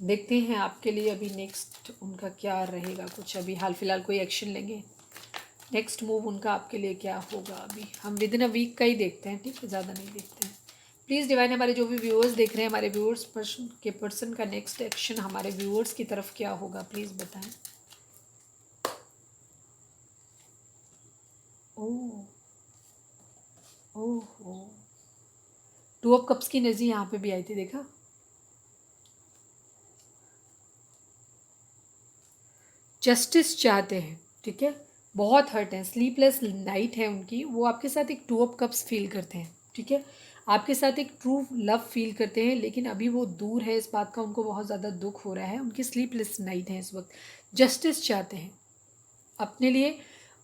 देखते हैं आपके लिए अभी नेक्स्ट उनका क्या रहेगा। कुछ अभी हाल फिलहाल कोई एक्शन लेंगे, नेक्स्ट मूव उनका आपके लिए क्या होगा। अभी हम विद इन अ वीक का ही देखते हैं, ठीक है, ज़्यादा नहीं देखते हैं। प्लीज़ डिवाइन, हमारे जो भी व्यूअर्स देख रहे हैं, हमारे व्यूअर्स पर्सन का नेक्स्ट एक्शन हमारे व्यूअर्स की तरफ क्या होगा, प्लीज़ बताएं। ओह, ओह, टू ऑफ कप्स की एनर्जी यहाँ पे भी आई थी, देखा। जस्टिस चाहते हैं, ठीक है, बहुत हर्ट हैं, स्लीपलेस नाइट है उनकी। वो आपके साथ एक टू ऑफ कप्स फील करते हैं, ठीक है, आपके साथ एक ट्रू लव फील करते हैं, लेकिन अभी वो दूर है, इस बात का उनको बहुत ज़्यादा दुख हो रहा है। उनकी स्लीपलेस नाइट है इस वक्त। जस्टिस चाहते हैं अपने लिए,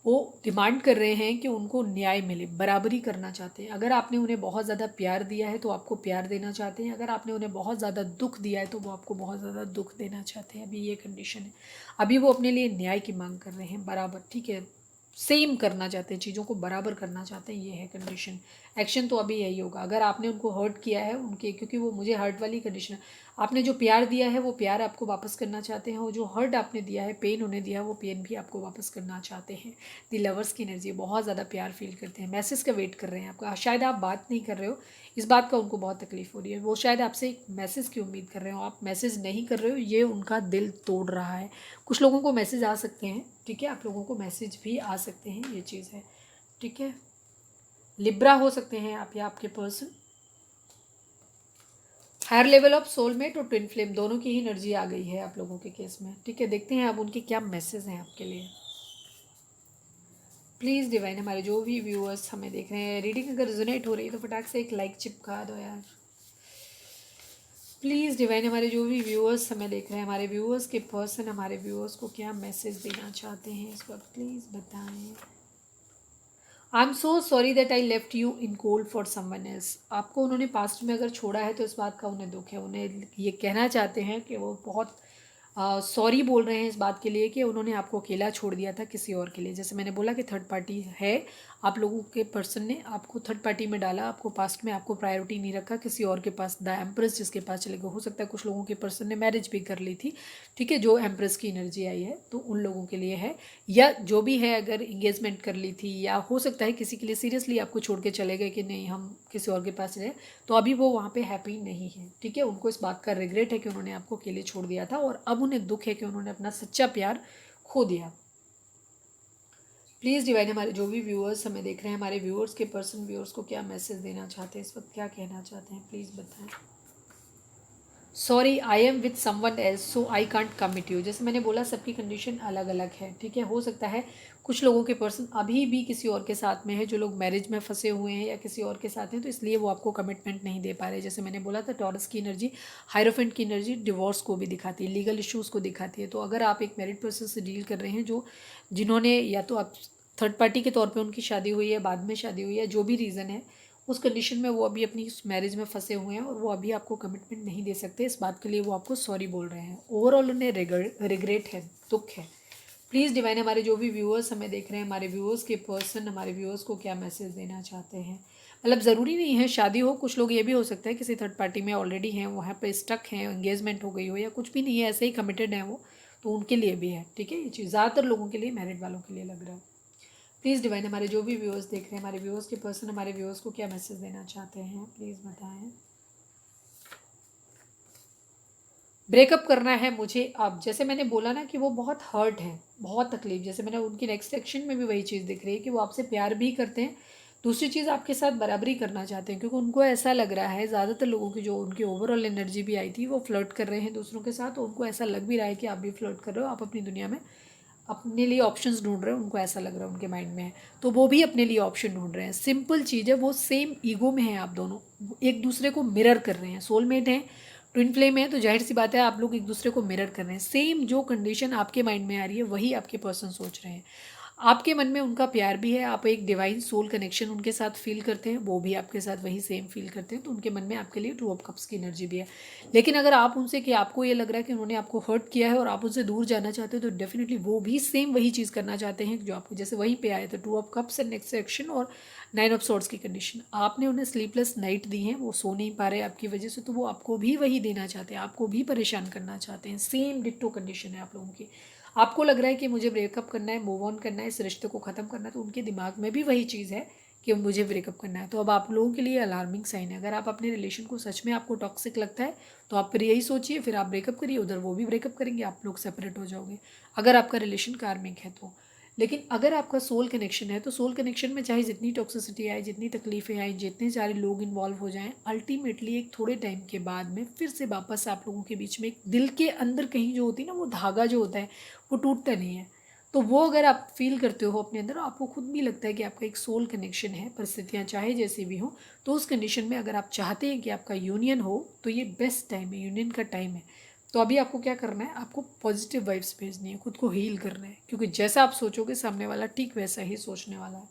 वो डिमांड कर रहे हैं कि उनको न्याय मिले, बराबरी करना चाहते हैं। अगर आपने उन्हें बहुत ज़्यादा प्यार दिया है तो आपको प्यार देना चाहते हैं, अगर आपने उन्हें बहुत ज़्यादा दुख दिया है तो वो आपको बहुत ज़्यादा दुख देना चाहते हैं। अभी ये कंडीशन है। अभी वो अपने लिए न्याय की मांग कर रहे हैं, बराबर, ठीक है, सेम करना चाहते हैं, चीज़ों को बराबर करना चाहते हैं, ये है कंडीशन। एक्शन तो अभी यही होगा। अगर आपने उनको हर्ट किया है उनके, क्योंकि वो मुझे हर्ट वाली कंडीशन है, आपने जो प्यार दिया है वो प्यार आपको वापस करना चाहते हैं, और जो हर्ट आपने दिया है, पेन उन्हें दिया है, वो पेन भी आपको वापस करना चाहते हैं। दी लवर्स की एनर्जी, बहुत ज़्यादा प्यार फील करते हैं, मैसेज का वेट कर रहे हैं आपका। शायद आप बात नहीं कर रहे हो, इस बात का उनको बहुत तकलीफ हो रही है। वो शायद आपसे एक मैसेज की उम्मीद कर रहे हो, आप मैसेज नहीं कर रहे हो, ये उनका दिल तोड़ रहा है। कुछ लोगों को मैसेज आ सकते हैं, ठीक है, आप लोगों को मैसेज भी आ सकते हैं, ये चीज़ है। ठीक है, लिब्रा हो सकते हैं आप या आपके person. Higher level of soulmate और ट्विन फ्लेम दोनों की ही एनर्जी आ गई है आप लोगों के केस में। ठीक है, देखते हैं अब उनके क्या मैसेज हैं आपके लिए। प्लीज़ डिवाइन, हमारे जो भी व्यूअर्स हमें देख रहे हैं, रीडिंग अगर रिजोनेट हो रही है तो फटाक से एक लाइक चिपका दो यार। प्लीज़ डिवाइन, हमारे जो भी व्यूअर्स हमें देख रहे हैं, हमारे व्यूअर्स के पर्सन हमारे व्यूअर्स को क्या मैसेज देना चाहते हैं इस वक्त, प्लीज़ बताएं। I am so sorry that I left you in cold for someone else. आपको उन्होंने पास्ट में अगर छोड़ा है तो इस बात का उन्हें दुख है। उन्हें ये कहना चाहते हैं कि वो बहुत सॉरी बोल रहे हैं इस बात के लिए कि उन्होंने आपको अकेला छोड़ दिया था किसी और के लिए। जैसे मैंने बोला कि थर्ड पार्टी है, आप लोगों के पर्सन ने आपको थर्ड पार्टी में डाला, आपको पास्ट में आपको प्रायोरिटी नहीं रखा, किसी और के पास, द एम्प्रेस जिसके पास चले गए। हो सकता है कुछ लोगों के पर्सन ने मैरिज भी कर ली थी, ठीक है, जो एम्प्रेस की एनर्जी आई है तो उन लोगों के लिए है। या जो भी है, अगर इंगेजमेंट कर ली थी, या हो सकता है किसी के लिए सीरियसली आपको छोड़ के चले गए कि नहीं हम किसी और के पास रहे, तो अभी वो वहाँ पे हैप्पी नहीं है। ठीक है, उनको इस बात का रिग्रेट है कि उन्होंने आपको अकेले छोड़ दिया था, और अब उन्हें दुख है कि उन्होंने अपना सच्चा प्यार खो दिया। प्लीज़ डिवाइन, हमारे जो भी व्यूअर्स हमें देख रहे हैं, हमारे व्यूअर्स के पर्सन व्यूअर्स को क्या मैसेज देना चाहते हैं इस वक्त, क्या कहना चाहते हैं, प्लीज़ बताएं। Sorry I am with someone else so I can't commit you. जैसे मैंने बोला, सबकी कंडीशन अलग अलग है, ठीक है। हो सकता है कुछ लोगों के पर्सन अभी भी किसी और के साथ में है, जो लोग मैरिज में फंसे हुए हैं या किसी और के साथ हैं, तो इसलिए वो आपको कमिटमेंट नहीं दे पा रहे। जैसे मैंने बोला था, टॉरस की एनर्जी, हायरोफेंट की एनर्जी डिवोर्स को भी दिखाती है, लीगल इश्यूज़ को दिखाती है। तो अगर आप एक मैरिड पर्सन से डील कर रहे हैं जिन्होंने, या तो आप थर्ड पार्टी के तौर पे उनकी शादी हुई है, बाद में शादी हुई है, जो भी रीज़न है, उस कंडीशन में वो अभी अपनी मैरिज में फंसे हुए हैं और वो अभी आपको कमिटमेंट नहीं दे सकते, इस बात के लिए वो आपको सॉरी बोल रहे हैं। ओवरऑल उन्हें रिग्रेट है, दुख है। प्लीज़ डिवाइन, हमारे जो भी व्यूअर्स हमें देख रहे हैं, हमारे व्यूअर्स के पर्सन हमारे व्यूअर्स को क्या मैसेज देना चाहते हैं। मतलब ज़रूरी नहीं है शादी हो, कुछ लोग ये भी हो सकता है किसी थर्ड पार्टी में ऑलरेडी हैं, वहाँ पे स्टक हैं, एंगेजमेंट हो गई हो, या कुछ भी नहीं है, ऐसे ही कमिटेड हैं वो, तो उनके लिए भी है। ठीक है, ये चीज़ ज़्यादातर लोगों के लिए, मैरिड वालों के लिए लग रहा है। प्लीज़ डिवाइन, हमारे जो भी व्यूअर्स देख रहे हैं, हमारे व्यूअर्स के पर्सन हमारे व्यूअर्स को क्या मैसेज देना चाहते हैं, प्लीज़ बताएं। ब्रेकअप करना है मुझे अब। जैसे मैंने बोला ना कि वो बहुत हर्ट है, बहुत तकलीफ, जैसे मैंने उनकी नेक्स्ट एक्शन में भी वही चीज़ दिख रही है कि वो आपसे प्यार भी करते हैं, दूसरी चीज़ आपके साथ बराबरी करना चाहते हैं, क्योंकि उनको ऐसा लग रहा है, ज़्यादातर लोगों की जो उनकी ओवरऑल एनर्जी भी आई थी, वो फ्लर्ट कर रहे हैं दूसरों के साथ, तो उनको ऐसा लग भी रहा है कि आप भी फ्लर्ट कर रहे हो, आप अपनी दुनिया में अपने लिए ऑप्शंस ढूंढ रहे हो, उनको ऐसा लग रहा है, उनके माइंड में है, तो वो भी अपने लिए ऑप्शन ढूंढ रहे हैं। सिंपल चीज़ है, वो सेम ईगो में है, आप दोनों एक दूसरे को मिरर कर रहे हैं, सोलमेट हैं, ट्विन फ्लेम है, तो जाहिर सी बात है आप लोग एक दूसरे को मिरर कर रहे हैं। सेम जो कंडीशन आपके माइंड में आ रही है वही आपके पर्सन सोच रहे हैं। आपके मन में उनका प्यार भी है, आप एक डिवाइन सोल कनेक्शन उनके साथ फील करते हैं, वो भी आपके साथ वही सेम फील करते हैं, तो उनके मन में आपके लिए 2 ऑफ कप्स की एनर्जी भी है। लेकिन अगर आप उनसे, कि आपको ये लग रहा है कि उन्होंने आपको हर्ट किया है और आप उनसे दूर जाना चाहते हो, तो डेफिनेटली वो भी सेम वही चीज़ करना चाहते हैं जो आपको, जैसे वहीं पे आए थे 2 of cups and next action और 9 ऑफ सॉर्ड्स की कंडीशन। आपने उन्हें स्लीपलेस नाइट दी है, वो सो नहीं पा रहे आपकी वजह से, तो वो आपको भी वही देना चाहते हैं, आपको भी परेशान करना चाहते हैं। सेम डिट्टो कंडीशन है आप लोगों की। आपको लग रहा है कि मुझे ब्रेकअप करना है, मूव ऑन करना है, इस रिश्ते को ख़त्म करना है, तो उनके दिमाग में भी वही चीज़ है कि मुझे ब्रेकअप करना है। तो अब आप लोगों के लिए अलार्मिंग साइन है। अगर आप अपने रिलेशन को सच में आपको टॉक्सिक लगता है, तो आप फिर यही सोचिए, फिर आप ब्रेकअप करिए, उधर वो भी ब्रेकअप करेंगे, आप लोग सेपरेट हो जाओगे, अगर आपका रिलेशन कार्मिक है तो। लेकिन अगर आपका सोल कनेक्शन है, तो सोल कनेक्शन में चाहे जितनी टॉक्सिसिटी आए, जितनी तकलीफें आए, जितने सारे लोग इन्वॉल्व हो जाएं, अल्टीमेटली एक थोड़े टाइम के बाद में फिर से वापस आप लोगों के बीच में एक दिल के अंदर कहीं जो होती है ना, वो धागा जो होता है वो टूटता नहीं है। तो वो अगर आप फील करते हो अपने अंदर, आपको खुद भी लगता है कि आपका एक सोल कनेक्शन है, परिस्थितियाँ चाहे जैसी भी हो, तो उस कंडीशन में अगर आप चाहते हैं कि आपका यूनियन हो, तो ये बेस्ट टाइम है, यूनियन का टाइम है। तो अभी आपको क्या करना है, आपको पॉजिटिव वाइब्स भेजनी है, खुद को हील करना है, क्योंकि जैसा आप सोचोगे सामने वाला ठीक वैसा ही सोचने वाला है।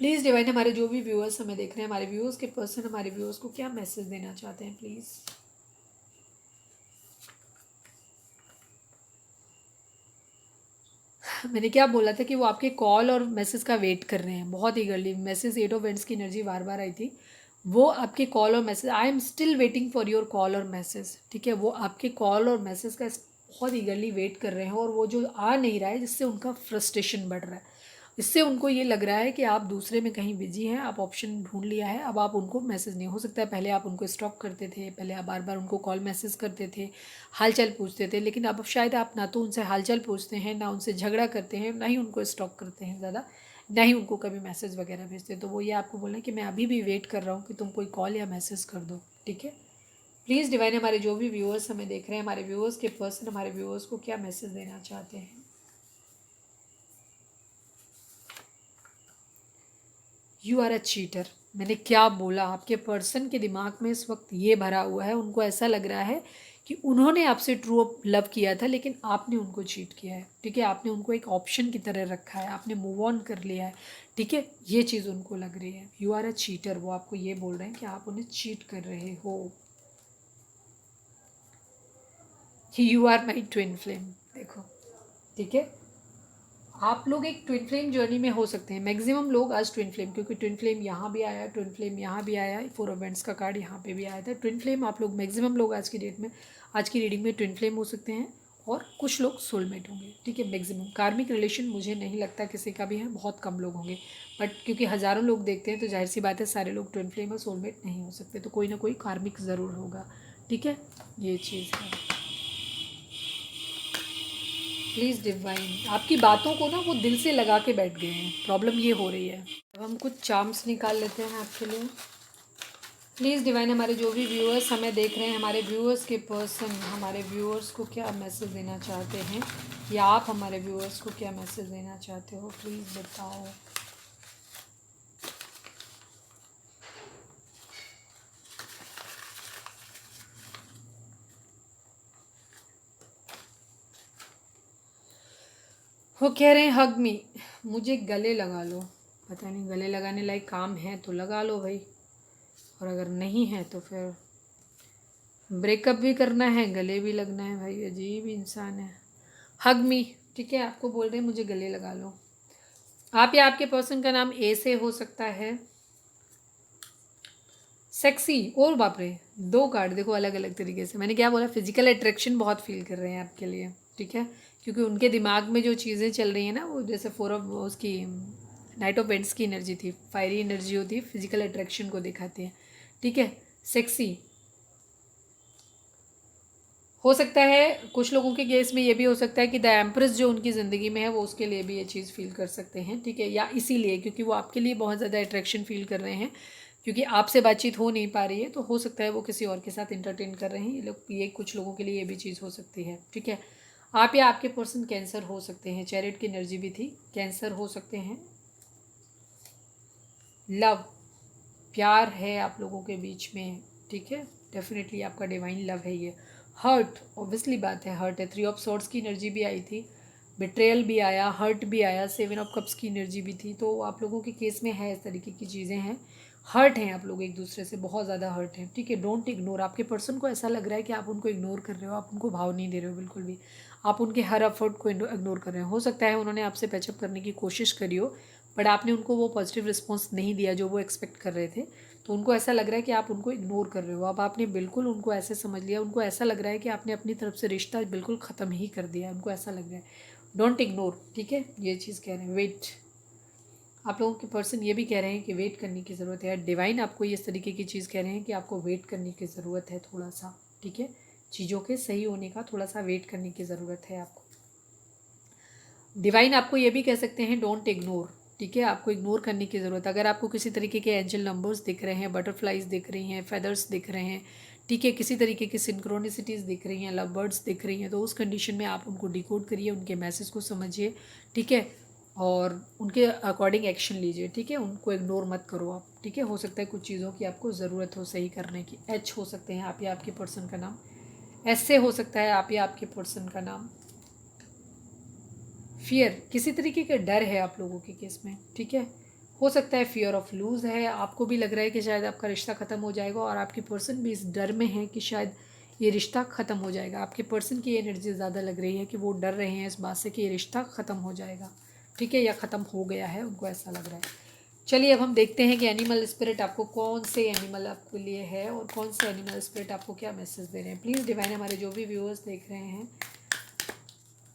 प्लीज़ डिवाइन, हमारे जो भी व्यूअर्स हमें देख रहे हैं, हमारे व्यूअर्स के पर्सन हमारे व्यूअर्स को क्या मैसेज देना चाहते हैं, प्लीज़। मैंने क्या बोला था कि वो आपके कॉल और मैसेज का वेट कर रहे हैं बहुत ईगरली। मैसेज 8 ऑफ वेंट्स की एनर्जी बार बार आई थी, वो आपके कॉल और message, I am still waiting for your call और मैसेज, ठीक है, वो आपके कॉल और मैसेज का बहुत ईगरली वेट कर रहे हैं, और वो जो आ नहीं रहा है, जिससे उनका फ्रस्ट्रेशन बढ़ रहा है, इससे उनको ये लग रहा है कि आप दूसरे में कहीं बिजी हैं, आप ऑप्शन ढूंढ लिया है, अब आप उनको मैसेज नहीं, हो सकता है पहले आप उनको स्टॉक करते थे, पहले आप बार बार उनको कॉल मैसेज करते थे, हालचाल पूछते थे, लेकिन अब शायद आप ना तो उनसे हालचाल पूछते हैं, ना उनसे झगड़ा करते हैं, ना ही उनको स्टॉक करते हैं ज़्यादा, ना ही उनको कभी मैसेज वगैरह भेजते हैं। तो वो ये आपको बोल रहे हैं कि मैं अभी भी वेट कर रहा हूँ कि तुम कोई कॉल या मैसेज कर दो, ठीक है। प्लीज़ डिवाइन, हमारे जो भी व्यूअर्स हमें देख रहे हैं, हमारे व्यूअर्स के पर्सन हमारे व्यूअर्स को क्या मैसेज देना चाहते हैं। You are a cheater. मैंने क्या बोला, आपके पर्सन के दिमाग में इस वक्त ये भरा हुआ है, उनको ऐसा लग रहा है कि उन्होंने आपसे ट्रू लव किया था, लेकिन आपने उनको चीट किया है, ठीक है, आपने उनको एक ऑप्शन की तरह रखा है, आपने मूव ऑन कर लिया है, ठीक है, ये चीज़ उनको लग रही है। यू आर अ चीटर, वो आपको ये बोल रहे हैं कि आप उन्हें चीट कर रहे हो। You are my twin flame, देखो, ठीक है, आप लोग एक ट्विन फ्लेम जर्नी में हो सकते हैं। मैक्सिमम लोग आज ट्विन फ्लेम, क्योंकि ट्विन फ्लेम यहाँ भी आया, ट्विन फ्लेम यहाँ भी आया, 4 ऑफ वेंट्स का कार्ड यहाँ पे भी आया था। ट्विन फ्लेम आप लोग, मैक्सिमम लोग आज की डेट में, आज की रीडिंग में ट्विन फ्लेम हो सकते हैं, और कुछ लोग सोलमेट होंगे, ठीक है। मैक्सिमम कार्मिक रिलेशन मुझे नहीं लगता किसी का भी है, बहुत कम लोग होंगे, बट क्योंकि हज़ारों लोग देखते हैं, तो जाहिर सी बात है सारे लोग ट्विन फ्लेम और सोलमेट नहीं हो सकते, तो कोई ना कोई कार्मिक ज़रूर होगा, ठीक है, ये चीज़ है। प्लीज़ डिवाइन, आपकी बातों को ना वो दिल से लगा के बैठ गए हैं, प्रॉब्लम ये हो रही है। अब हम कुछ चार्म्स निकाल लेते हैं आपके लिए। प्लीज़ डिवाइन, हमारे जो भी व्यूअर्स हमें देख रहे हैं, हमारे व्यूअर्स के पर्सन हमारे व्यूअर्स को क्या मैसेज देना चाहते हैं, या आप हमारे व्यूअर्स को क्या मैसेज देना चाहते हो, प्लीज़ बताओ। वो कह रहे हैं हग मी, मुझे गले लगा लो। पता नहीं गले लगाने लायक काम है तो लगा लो भाई, और अगर नहीं है तो फिर ब्रेकअप भी करना है, गले भी लगना है, भाई अजीब इंसान है। हग मी, ठीक है, आपको बोल रहे हैं मुझे गले लगा लो। आप या आपके पर्सन का नाम ए से हो सकता है। सेक्सी, और बाप रे, 2 कार्ड देखो अलग अलग तरीके से। मैंने क्या बोला, फिजिकल अट्रैक्शन बहुत फील कर रहे हैं आपके लिए, ठीक है, क्योंकि उनके दिमाग में जो चीज़ें चल रही हैं ना, वो जैसे 4 ऑफ उसकी नाइट ऑफ वेंट्स की एनर्जी थी, फायरी एनर्जी होती है, फिजिकल अट्रैक्शन को दिखाती है, ठीक है। सेक्सी, हो सकता है कुछ लोगों के केस में ये भी हो सकता है कि द एम्प्रेस जो उनकी ज़िंदगी में है वो उसके लिए भी ये चीज़ फील कर सकते हैं, ठीक है, या इसीलिए क्योंकि वो आपके लिए बहुत ज़्यादा अट्रैक्शन फील कर रहे हैं, क्योंकि आपसे बातचीत हो नहीं पा रही है, तो हो सकता है वो किसी और के साथ इंटरटेन कर रहे हैं ये लोग, ये कुछ लोगों के लिए ये भी चीज़ हो सकती है, ठीक है। आप या आपके पर्सन कैंसर हो सकते हैं, चैरिट की एनर्जी भी थी, कैंसर हो सकते हैं। लव, प्यार है आप लोगों के बीच में, ठीक है, डेफिनेटली आपका डिवाइन लव है ये। हर्ट, ऑब्वियसली बात है, हर्ट है, 3 ऑफ सॉर्ड्स की एनर्जी भी आई थी, बिट्रेयल भी आया, हर्ट भी आया, 7 ऑफ कप्स की एनर्जी भी थी, तो आप लोगों के केस में है इस तरीके की चीज़ें हैं। हर्ट हैं आप लोग एक दूसरे से, बहुत ज़्यादा हर्ट हैं, ठीक है। डोंट इग्नोर, आपके पर्सन को ऐसा लग रहा है कि आप उनको इग्नोर कर रहे हो, आप उनको भाव नहीं दे रहे हो बिल्कुल भी, आप उनके हर एफर्ट को इग्नोर कर रहे हो सकता है उन्होंने आपसे पैचअप करने की कोशिश करी हो, बट आपने उनको वो पॉजिटिव रिस्पॉन्स नहीं दिया जो वो एक्सपेक्ट कर रहे थे, तो उनको ऐसा लग रहा है कि आप उनको इग्नोर कर रहे हो। अब आपने बिल्कुल उनको ऐसे समझ लिया, उनको ऐसा लग रहा है कि आपने अपनी तरफ से रिश्ता बिल्कुल ख़त्म ही कर दिया है, उनको ऐसा लग रहा है। डोंट इग्नोर, ठीक है, ये चीज़ कह रहे हैं। वेट, आप लोगों के पर्सन ये भी कह रहे हैं कि वेट करने की ज़रूरत है, डिवाइन आपको इस तरीके की चीज़ कह रहे हैं कि आपको वेट करने की ज़रूरत है थोड़ा सा, ठीक है, चीज़ों के सही होने का थोड़ा सा वेट करने की ज़रूरत है आपको। डिवाइन आपको ये भी कह सकते हैं डोंट इग्नोर, ठीक है, आपको इग्नोर करने की ज़रूरत है। अगर आपको किसी तरीके के एंजल नंबर्स दिख रहे हैं, बटरफ्लाइज दिख रही हैं, फेदर्स दिख रहे हैं, ठीक है, किसी तरीके की सिंक्रोनिसिटीज़ दिख रही हैं, लव बर्ड्स दिख रही हैं, तो उस कंडीशन में आप उनको डिकोड करिए, उनके मैसेज को समझिए, ठीक है, और उनके अकॉर्डिंग एक्शन लीजिए, ठीक है, उनको इग्नोर मत करो आप, ठीक है। हो सकता है कुछ चीज़ों की आपको ज़रूरत हो सही करने की। एच हो सकते हैं आप या आपके पर्सन का नाम, एस से हो सकता है आप या आपके पर्सन का नाम। फियर, किसी तरीके का डर है आप लोगों के केस में, ठीक है, हो सकता है फियर ऑफ लूज़ है, आपको भी लग रहा है कि शायद आपका रिश्ता ख़त्म हो जाएगा और आपके पर्सन भी इस डर में है कि शायद ये रिश्ता ख़त्म हो जाएगा। आपके पर्सन की एनर्जी ज़्यादा लग रही है कि वो डर रहे हैं इस बात से कि ये रिश्ता ख़त्म हो जाएगा, ठीक है, या ख़त्म हो गया है, उनको ऐसा लग रहा है। चलिए अब हम देखते हैं कि एनिमल स्पिरिट आपको कौन से एनिमल आपके लिए है और कौन से एनिमल स्पिरिट आपको क्या मैसेज दे रहे हैं। प्लीज़ डिवाइन, हमारे जो भी व्यूअर्स देख रहे हैं,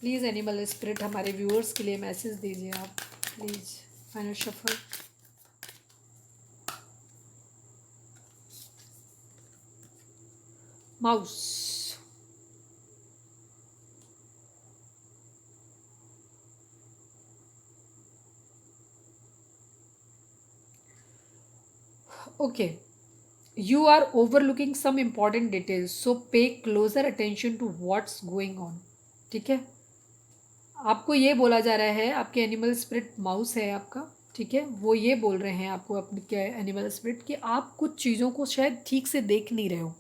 प्लीज़ एनिमल स्पिरिट हमारे व्यूअर्स के लिए मैसेज दीजिए आप, please. Final shuffle, mouse, okay, you are overlooking some important details, so pay closer attention to what's going on, ठीक है। आपको ये बोला जा रहा है, आपके एनिमल स्पिरिट माउस है आपका, ठीक है, वो ये बोल रहे हैं आपको अपने क्या एनिमल स्पिरिट कि आप कुछ चीज़ों को शायद ठीक से देख नहीं रहे हो,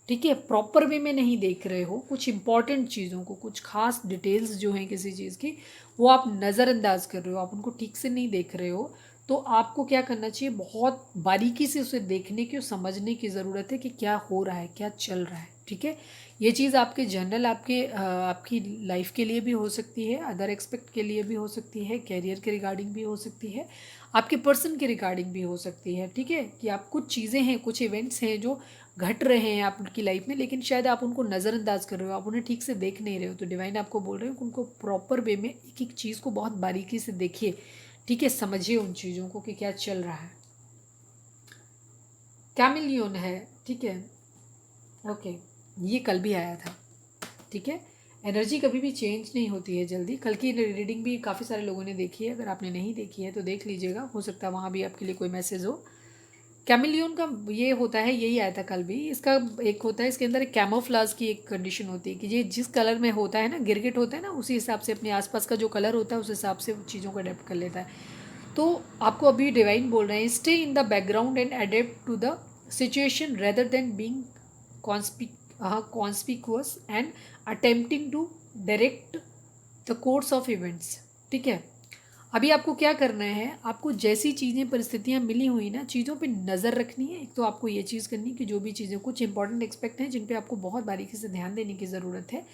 ठीक है, प्रॉपर वे में नहीं देख रहे हो, कुछ इंपॉर्टेंट चीज़ों को, कुछ खास डिटेल्स जो हैं किसी चीज़ की, वो आप नज़रअंदाज कर रहे हो, आप उनको ठीक से नहीं देख रहे हो। तो आपको क्या करना चाहिए, बहुत बारीकी से उसे देखने की और समझने की ज़रूरत है कि क्या हो रहा है, क्या चल रहा है, ठीक है। ये चीज़ आपके जनरल आपकी लाइफ के लिए भी हो सकती है, अदर एक्सपेक्ट के लिए भी हो सकती है, कैरियर के रिगार्डिंग भी हो सकती है, आपके पर्सन के रिगार्डिंग भी हो सकती है, ठीक है, कि आप कुछ चीज़ें हैं, कुछ इवेंट्स हैं जो घट रहे हैं आपकी लाइफ में, लेकिन शायद आप उनको नज़रअंदाज कर रहे हो, आप उन्हें ठीक से देख नहीं रहे हो। तो डिवाइन आपको बोल रहे हो कि उनको प्रॉपर वे में एक एक चीज़ को बहुत बारीकी से देखिए, ठीक है, समझिए उन चीज़ों को कि क्या चल रहा है। कैमिलियन है, ठीक है, ओके, ये कल भी आया था, ठीक है। एनर्जी कभी भी चेंज नहीं होती है जल्दी। कल की रीडिंग भी काफ़ी सारे लोगों ने देखी है, अगर आपने नहीं देखी है तो देख लीजिएगा, हो सकता है वहाँ भी आपके लिए कोई मैसेज हो। कैमिलियन का ये होता है, यही आया था कल भी, इसका एक होता है, इसके अंदर एक कैमोफ्लाज की एक कंडीशन होती है कि ये जिस कलर में होता है ना, गिरगिट होता है ना, उसी हिसाब से अपने आसपास का जो कलर होता है उस हिसाब से चीज़ों को अडेप्ट कर लेता है। तो आपको अभी डिवाइन बोल रहे हैं, stay in the background and adapt to the situation rather than being conspicuous and attempting to direct the course of events, ठीक है। अभी आपको क्या करना है, आपको जैसी चीज़ें परिस्थितियाँ मिली हुई ना, चीज़ों पे नज़र रखनी है। एक तो आपको ये चीज़ करनी है कि जो भी चीज़ें कुछ इंपॉर्टेंट एक्सपेक्ट हैं जिन पे आपको बहुत बारीकी से ध्यान देने की ज़रूरत है,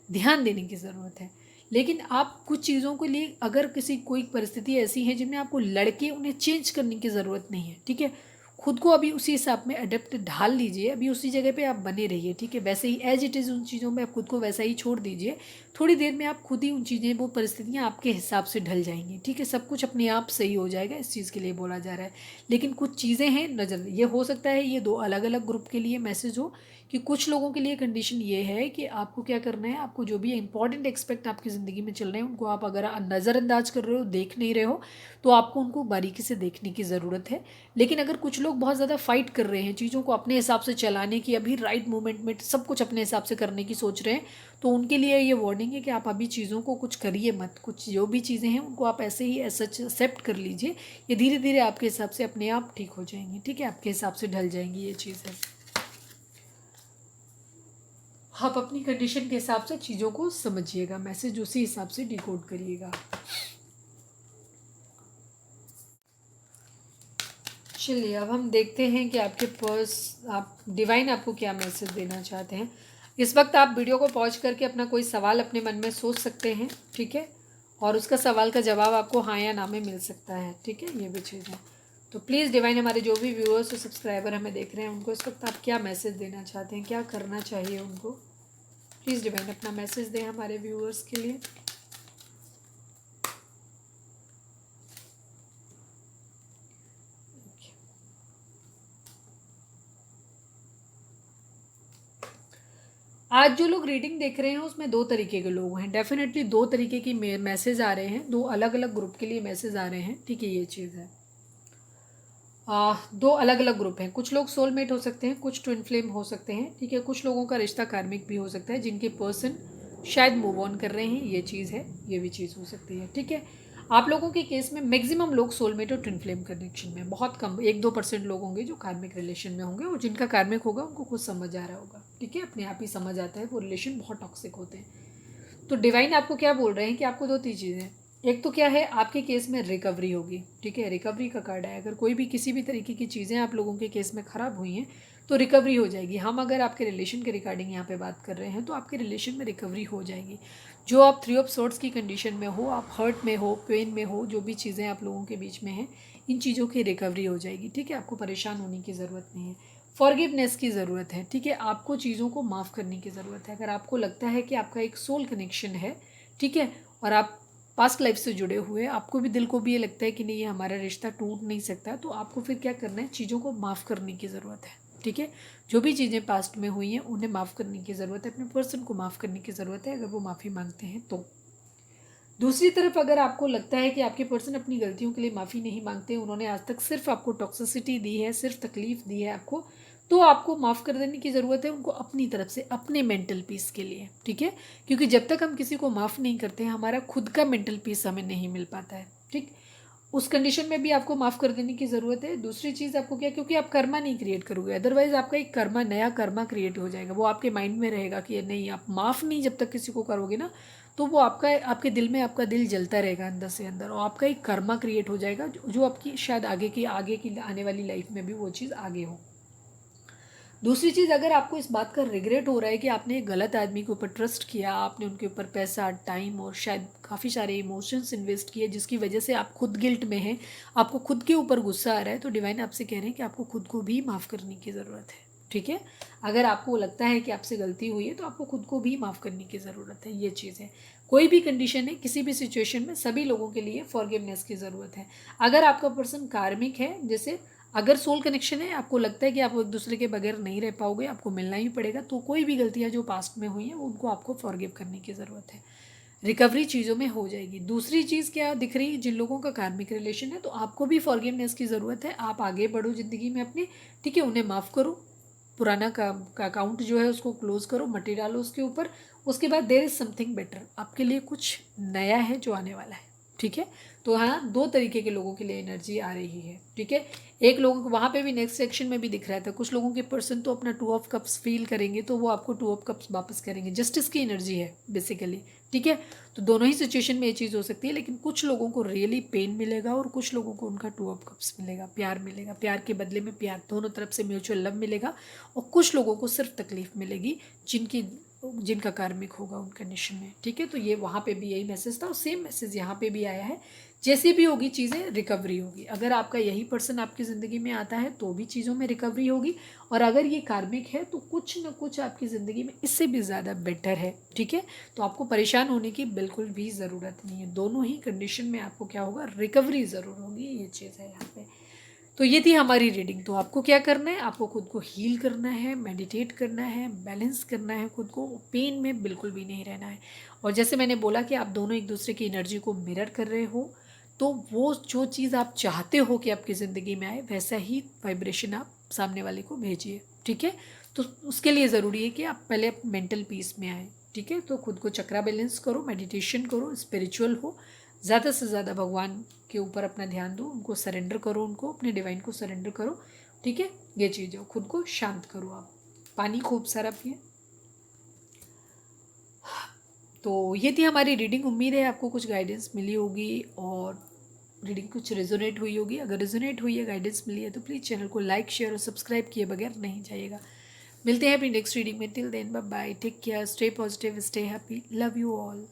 ध्यान देने की ज़रूरत है। लेकिन आप कुछ चीज़ों के लिए अगर किसी कोई परिस्थिति ऐसी है जिनमें आपको लड़के उन्हें चेंज करने की ज़रूरत नहीं है, ठीक है, खुद को अभी उसी हिसाब में अडेप्ट ढाल लीजिए, अभी उसी जगह पे आप बने रहिए, ठीक है, वैसे ही एज इट इज़ उन चीज़ों में आप खुद को वैसा ही छोड़ दीजिए। थोड़ी देर में आप खुद ही उन चीज़ें, वो परिस्थितियाँ आपके हिसाब से ढल जाएंगी, ठीक है, सब कुछ अपने आप सही हो जाएगा, इस चीज़ के लिए बोला जा रहा है। लेकिन कुछ चीज़ें हैं नज़र, ये हो सकता है ये दो अलग अलग ग्रुप के लिए मैसेज हो, कि कुछ लोगों के लिए कंडीशन ये है कि आपको क्या करना है, आपको जो भी इंपॉर्टेंट एक्सपेक्ट आपकी ज़िंदगी में चल रहे हैं उनको आप अगर नज़रअंदाज कर रहे हो, देख नहीं रहे हो, तो आपको उनको बारीकी से देखने की ज़रूरत है। लेकिन अगर कुछ लोग बहुत ज़्यादा फाइट कर रहे हैं चीज़ों को अपने हिसाब से चलाने की, अभी राइट मोमेंट में सब कुछ अपने हिसाब से करने की सोच रहे हैं, तो उनके लिए ये वार्निंग है कि आप अभी चीज़ों को कुछ करिए मत, कुछ जो भी चीज़ें हैं उनको आप ऐसे ही ऐसा एक्सेप्ट कर लीजिए, ये धीरे धीरे आपके हिसाब से अपने आप ठीक हो जाएंगी, ठीक है, आपके हिसाब से ढल जाएंगी ये चीज़ें। आप अपनी कंडीशन के हिसाब से चीज़ों को समझिएगा, मैसेज उसी हिसाब से डिकोड करिएगा। चलिए अब हम देखते हैं कि आपके पर्स, आप डिवाइन आपको क्या मैसेज देना चाहते हैं। इस वक्त आप वीडियो को पॉज करके अपना कोई सवाल अपने मन में सोच सकते हैं, ठीक है, और उसका सवाल का जवाब आपको हाँ या ना में मिल सकता है, ठीक है, ये भी चीज़ है। तो प्लीज़ डिवाइन, हमारे जो भी व्यूअर्स और सब्सक्राइबर हमें देख रहे हैं उनको इस वक्त आप क्या मैसेज देना चाहते हैं, क्या करना चाहिए उनको। प्लीज़ डिवाइन अपना मैसेज दें हमारे व्यूअर्स के लिए। आज जो लोग रीडिंग देख रहे हैं उसमें दो तरीके के लोग हैं, डेफिनेटली दो तरीके की मैसेज आ रहे हैं, दो अलग अलग ग्रुप के लिए मैसेज आ रहे हैं, ठीक है, ये चीज़ है। दो अलग अलग ग्रुप हैं, कुछ लोग सोलमेट हो सकते हैं, कुछ ट्विन फ्लेम हो सकते हैं, ठीक है, कुछ लोगों का रिश्ता कार्मिक भी हो सकता है, जिनके पर्सन शायद मूव ऑन कर रहे हैं, ये चीज़ है, ये भी चीज़ हो सकती है, ठीक है। आप लोगों के केस में मैक्सिमम लोग सोलमेट और ट्विन फ्लेम कनेक्शन में, बहुत कम 1-2% लोग होंगे जो कार्मिक रिलेशन में होंगे, और जिनका कार्मिक होगा उनको कुछ समझ आ रहा होगा, ठीक है, अपने आप ही समझ आता है, वो रिलेशन बहुत टॉक्सिक होते हैं। तो डिवाइन आपको क्या बोल रहे हैं कि आपको दो तीन चीज़ें, एक तो क्या है, आपके केस में रिकवरी होगी, ठीक है, रिकवरी का कार्ड है, अगर कोई भी किसी भी तरीके की चीज़ें आप लोगों के केस में ख़राब हुई हैं तो रिकवरी हो जाएगी। हम अगर आपके रिलेशन के रिगार्डिंग यहाँ पे बात कर रहे हैं तो आपके रिलेशन में रिकवरी हो जाएगी। जो आप 3 ऑफ सोर्ड्स की कंडीशन में हो, आप हर्ट में हो, पेन में हो, जो भी चीज़ें आप लोगों के बीच में हैं, इन चीज़ों की रिकवरी हो जाएगी, ठीक है, आपको परेशान होने की ज़रूरत नहीं है। फॉरगिवनेस की ज़रूरत है, ठीक है, आपको चीज़ों को माफ़ करने की ज़रूरत है। अगर आपको लगता है कि आपका एक सोल कनेक्शन है, ठीक है, और आप पास्ट लाइफ से जुड़े हुए, आपको भी दिल को भी ये लगता है कि नहीं ये हमारा रिश्ता टूट नहीं सकता, तो आपको फिर क्या करना है, चीज़ों को माफ़ करने की ज़रूरत है, ठीक है, जो भी चीज़ें पास्ट में हुई हैं उन्हें माफ़ करने की ज़रूरत है, अपने पर्सन को माफ़ करने की ज़रूरत है, अगर वो माफ़ी मांगते हैं तो। दूसरी तरफ अगर आपको लगता है कि आपके पर्सन अपनी गलतियों के लिए माफ़ी नहीं मांगते, उन्होंने आज तक सिर्फ आपको टॉक्सिसिटी दी है, सिर्फ तकलीफ दी है आपको, तो आपको माफ़ कर देने की ज़रूरत है उनको, अपनी तरफ से, अपने मेंटल पीस के लिए, ठीक है, क्योंकि जब तक हम किसी को माफ़ नहीं करते हैं हमारा खुद का मेंटल पीस हमें नहीं मिल पाता है, ठीक, उस कंडीशन में भी आपको माफ़ कर देने की ज़रूरत है। दूसरी चीज़ आपको क्या, क्योंकि आप कर्मा नहीं क्रिएट करोगे, अदरवाइज आपका एक कर्मा, नया कर्मा क्रिएट हो जाएगा, वो आपके माइंड में रहेगा कि नहीं, आप माफ़ नहीं जब तक किसी को करोगे ना, तो वो आपका, आपके दिल में आपका दिल जलता रहेगा अंदर से अंदर, और आपका एक कर्मा क्रिएट हो जाएगा जो आपकी शायद आगे की आने वाली लाइफ में भी वो चीज़ आगे हो। दूसरी चीज़, अगर आपको इस बात का रिग्रेट हो रहा है कि आपने एक गलत आदमी के ऊपर ट्रस्ट किया, आपने उनके ऊपर पैसा, टाइम और शायद काफ़ी सारे इमोशंस इन्वेस्ट किए, जिसकी वजह से आप खुद गिल्ट में हैं, आपको खुद के ऊपर गुस्सा आ रहा है, तो डिवाइन आपसे कह रहे हैं कि आपको खुद को भी माफ़ करने की ज़रूरत है, ठीक है, अगर आपको लगता है कि आपसे गलती हुई है तो आपको खुद को भी माफ़ करने की ज़रूरत है, ये चीज़ है। कोई भी कंडीशन है, किसी भी सिचुएशन में सभी लोगों के लिए फॉरगिवनेस की ज़रूरत है। अगर आपका पर्सन कार्मिक है, जैसे अगर सोल कनेक्शन है, आपको लगता है कि आप एक दूसरे के बगैर नहीं रह पाओगे, आपको मिलना ही पड़ेगा, तो कोई भी गलतियाँ जो पास्ट में हुई हैं उनको आपको फॉरगिव करने की ज़रूरत है, रिकवरी चीज़ों में हो जाएगी। दूसरी चीज़ क्या दिख रही है, जिन लोगों का कार्मिक रिलेशन है तो आपको भी फॉरगिवनेस की ज़रूरत है, आप आगे बढ़ो ज़िंदगी में अपनी, ठीक है, उन्हें माफ़ करो, पुराना का अकाउंट जो है उसको क्लोज करो, मट्टी डालो उसके ऊपर, उसके बाद देयर इज़ समथिंग बेटर, आपके लिए कुछ नया है जो आने वाला है, ठीक है। तो हाँ, दो तरीके के लोगों के लिए एनर्जी आ रही है, ठीक है। एक लोगों को वहाँ पे भी नेक्स्ट सेक्शन में भी दिख रहा था, कुछ लोगों के पर्सन तो अपना 2 ऑफ कप्स फील करेंगे तो वो आपको 2 ऑफ कप्स वापस करेंगे, जस्टिस की एनर्जी है बेसिकली, ठीक है। तो दोनों ही सिचुएशन में ये चीज़ हो सकती है, लेकिन कुछ लोगों को रियली पेन मिलेगा और कुछ लोगों को उनका 2 ऑफ कप्स मिलेगा, प्यार मिलेगा, प्यार के बदले में प्यार, दोनों तरफ से म्यूचुअल लव मिलेगा, और कुछ लोगों को सिर्फ तकलीफ मिलेगी जिनका कार्मिक होगा उन कंडीशन में, ठीक है। तो ये वहाँ पे भी यही मैसेज था और सेम मैसेज यहाँ पे भी आया है जैसी भी होगी चीज़ें रिकवरी होगी। अगर आपका यही पर्सन आपकी ज़िंदगी में आता है तो भी चीज़ों में रिकवरी होगी, और अगर ये कार्मिक है तो कुछ न कुछ आपकी ज़िंदगी में इससे भी ज़्यादा बेटर है। ठीक है, तो आपको परेशान होने की बिल्कुल भी ज़रूरत नहीं है। दोनों ही कंडीशन में आपको क्या होगा, रिकवरी ज़रूर होगी, ये चीज़ है यहाँ पे। तो ये थी हमारी रीडिंग। तो आपको क्या करना है, आपको खुद को हील करना है, मेडिटेट करना है, बैलेंस करना है खुद को, पेन में बिल्कुल भी नहीं रहना है। और जैसे मैंने बोला कि आप दोनों एक दूसरे की एनर्जी को मिरर कर रहे हो, तो वो जो चीज़ आप चाहते हो कि आपकी ज़िंदगी में आए, वैसा ही वाइब्रेशन आप सामने वाले को भेजिए। ठीक है, तो उसके लिए ज़रूरी है कि आप पहले मेंटल पीस में आए। ठीक है, तो खुद को चक्रा बैलेंस करो, मेडिटेशन करो, स्पिरिचुअल हो, ज़्यादा से ज़्यादा भगवान के ऊपर अपना ध्यान दो, उनको सरेंडर करो, उनको अपने डिवाइन को सरेंडर करो। ठीक है, ये चीज़ हो, खुद को शांत करो। आप पानी खूब सारा पिए। तो ये थी हमारी रीडिंग। उम्मीद है आपको कुछ गाइडेंस मिली होगी और रीडिंग कुछ रेजोनेट हुई होगी। अगर रेजोनेट हुई है, गाइडेंस मिली है, तो प्लीज़ चैनल को लाइक, शेयर और सब्सक्राइब किए बगैर नहीं जाइएगा। मिलते हैं अपनी नेक्स्ट रीडिंग में। Till then bye bye, take care, stay positive, stay happy, love you all.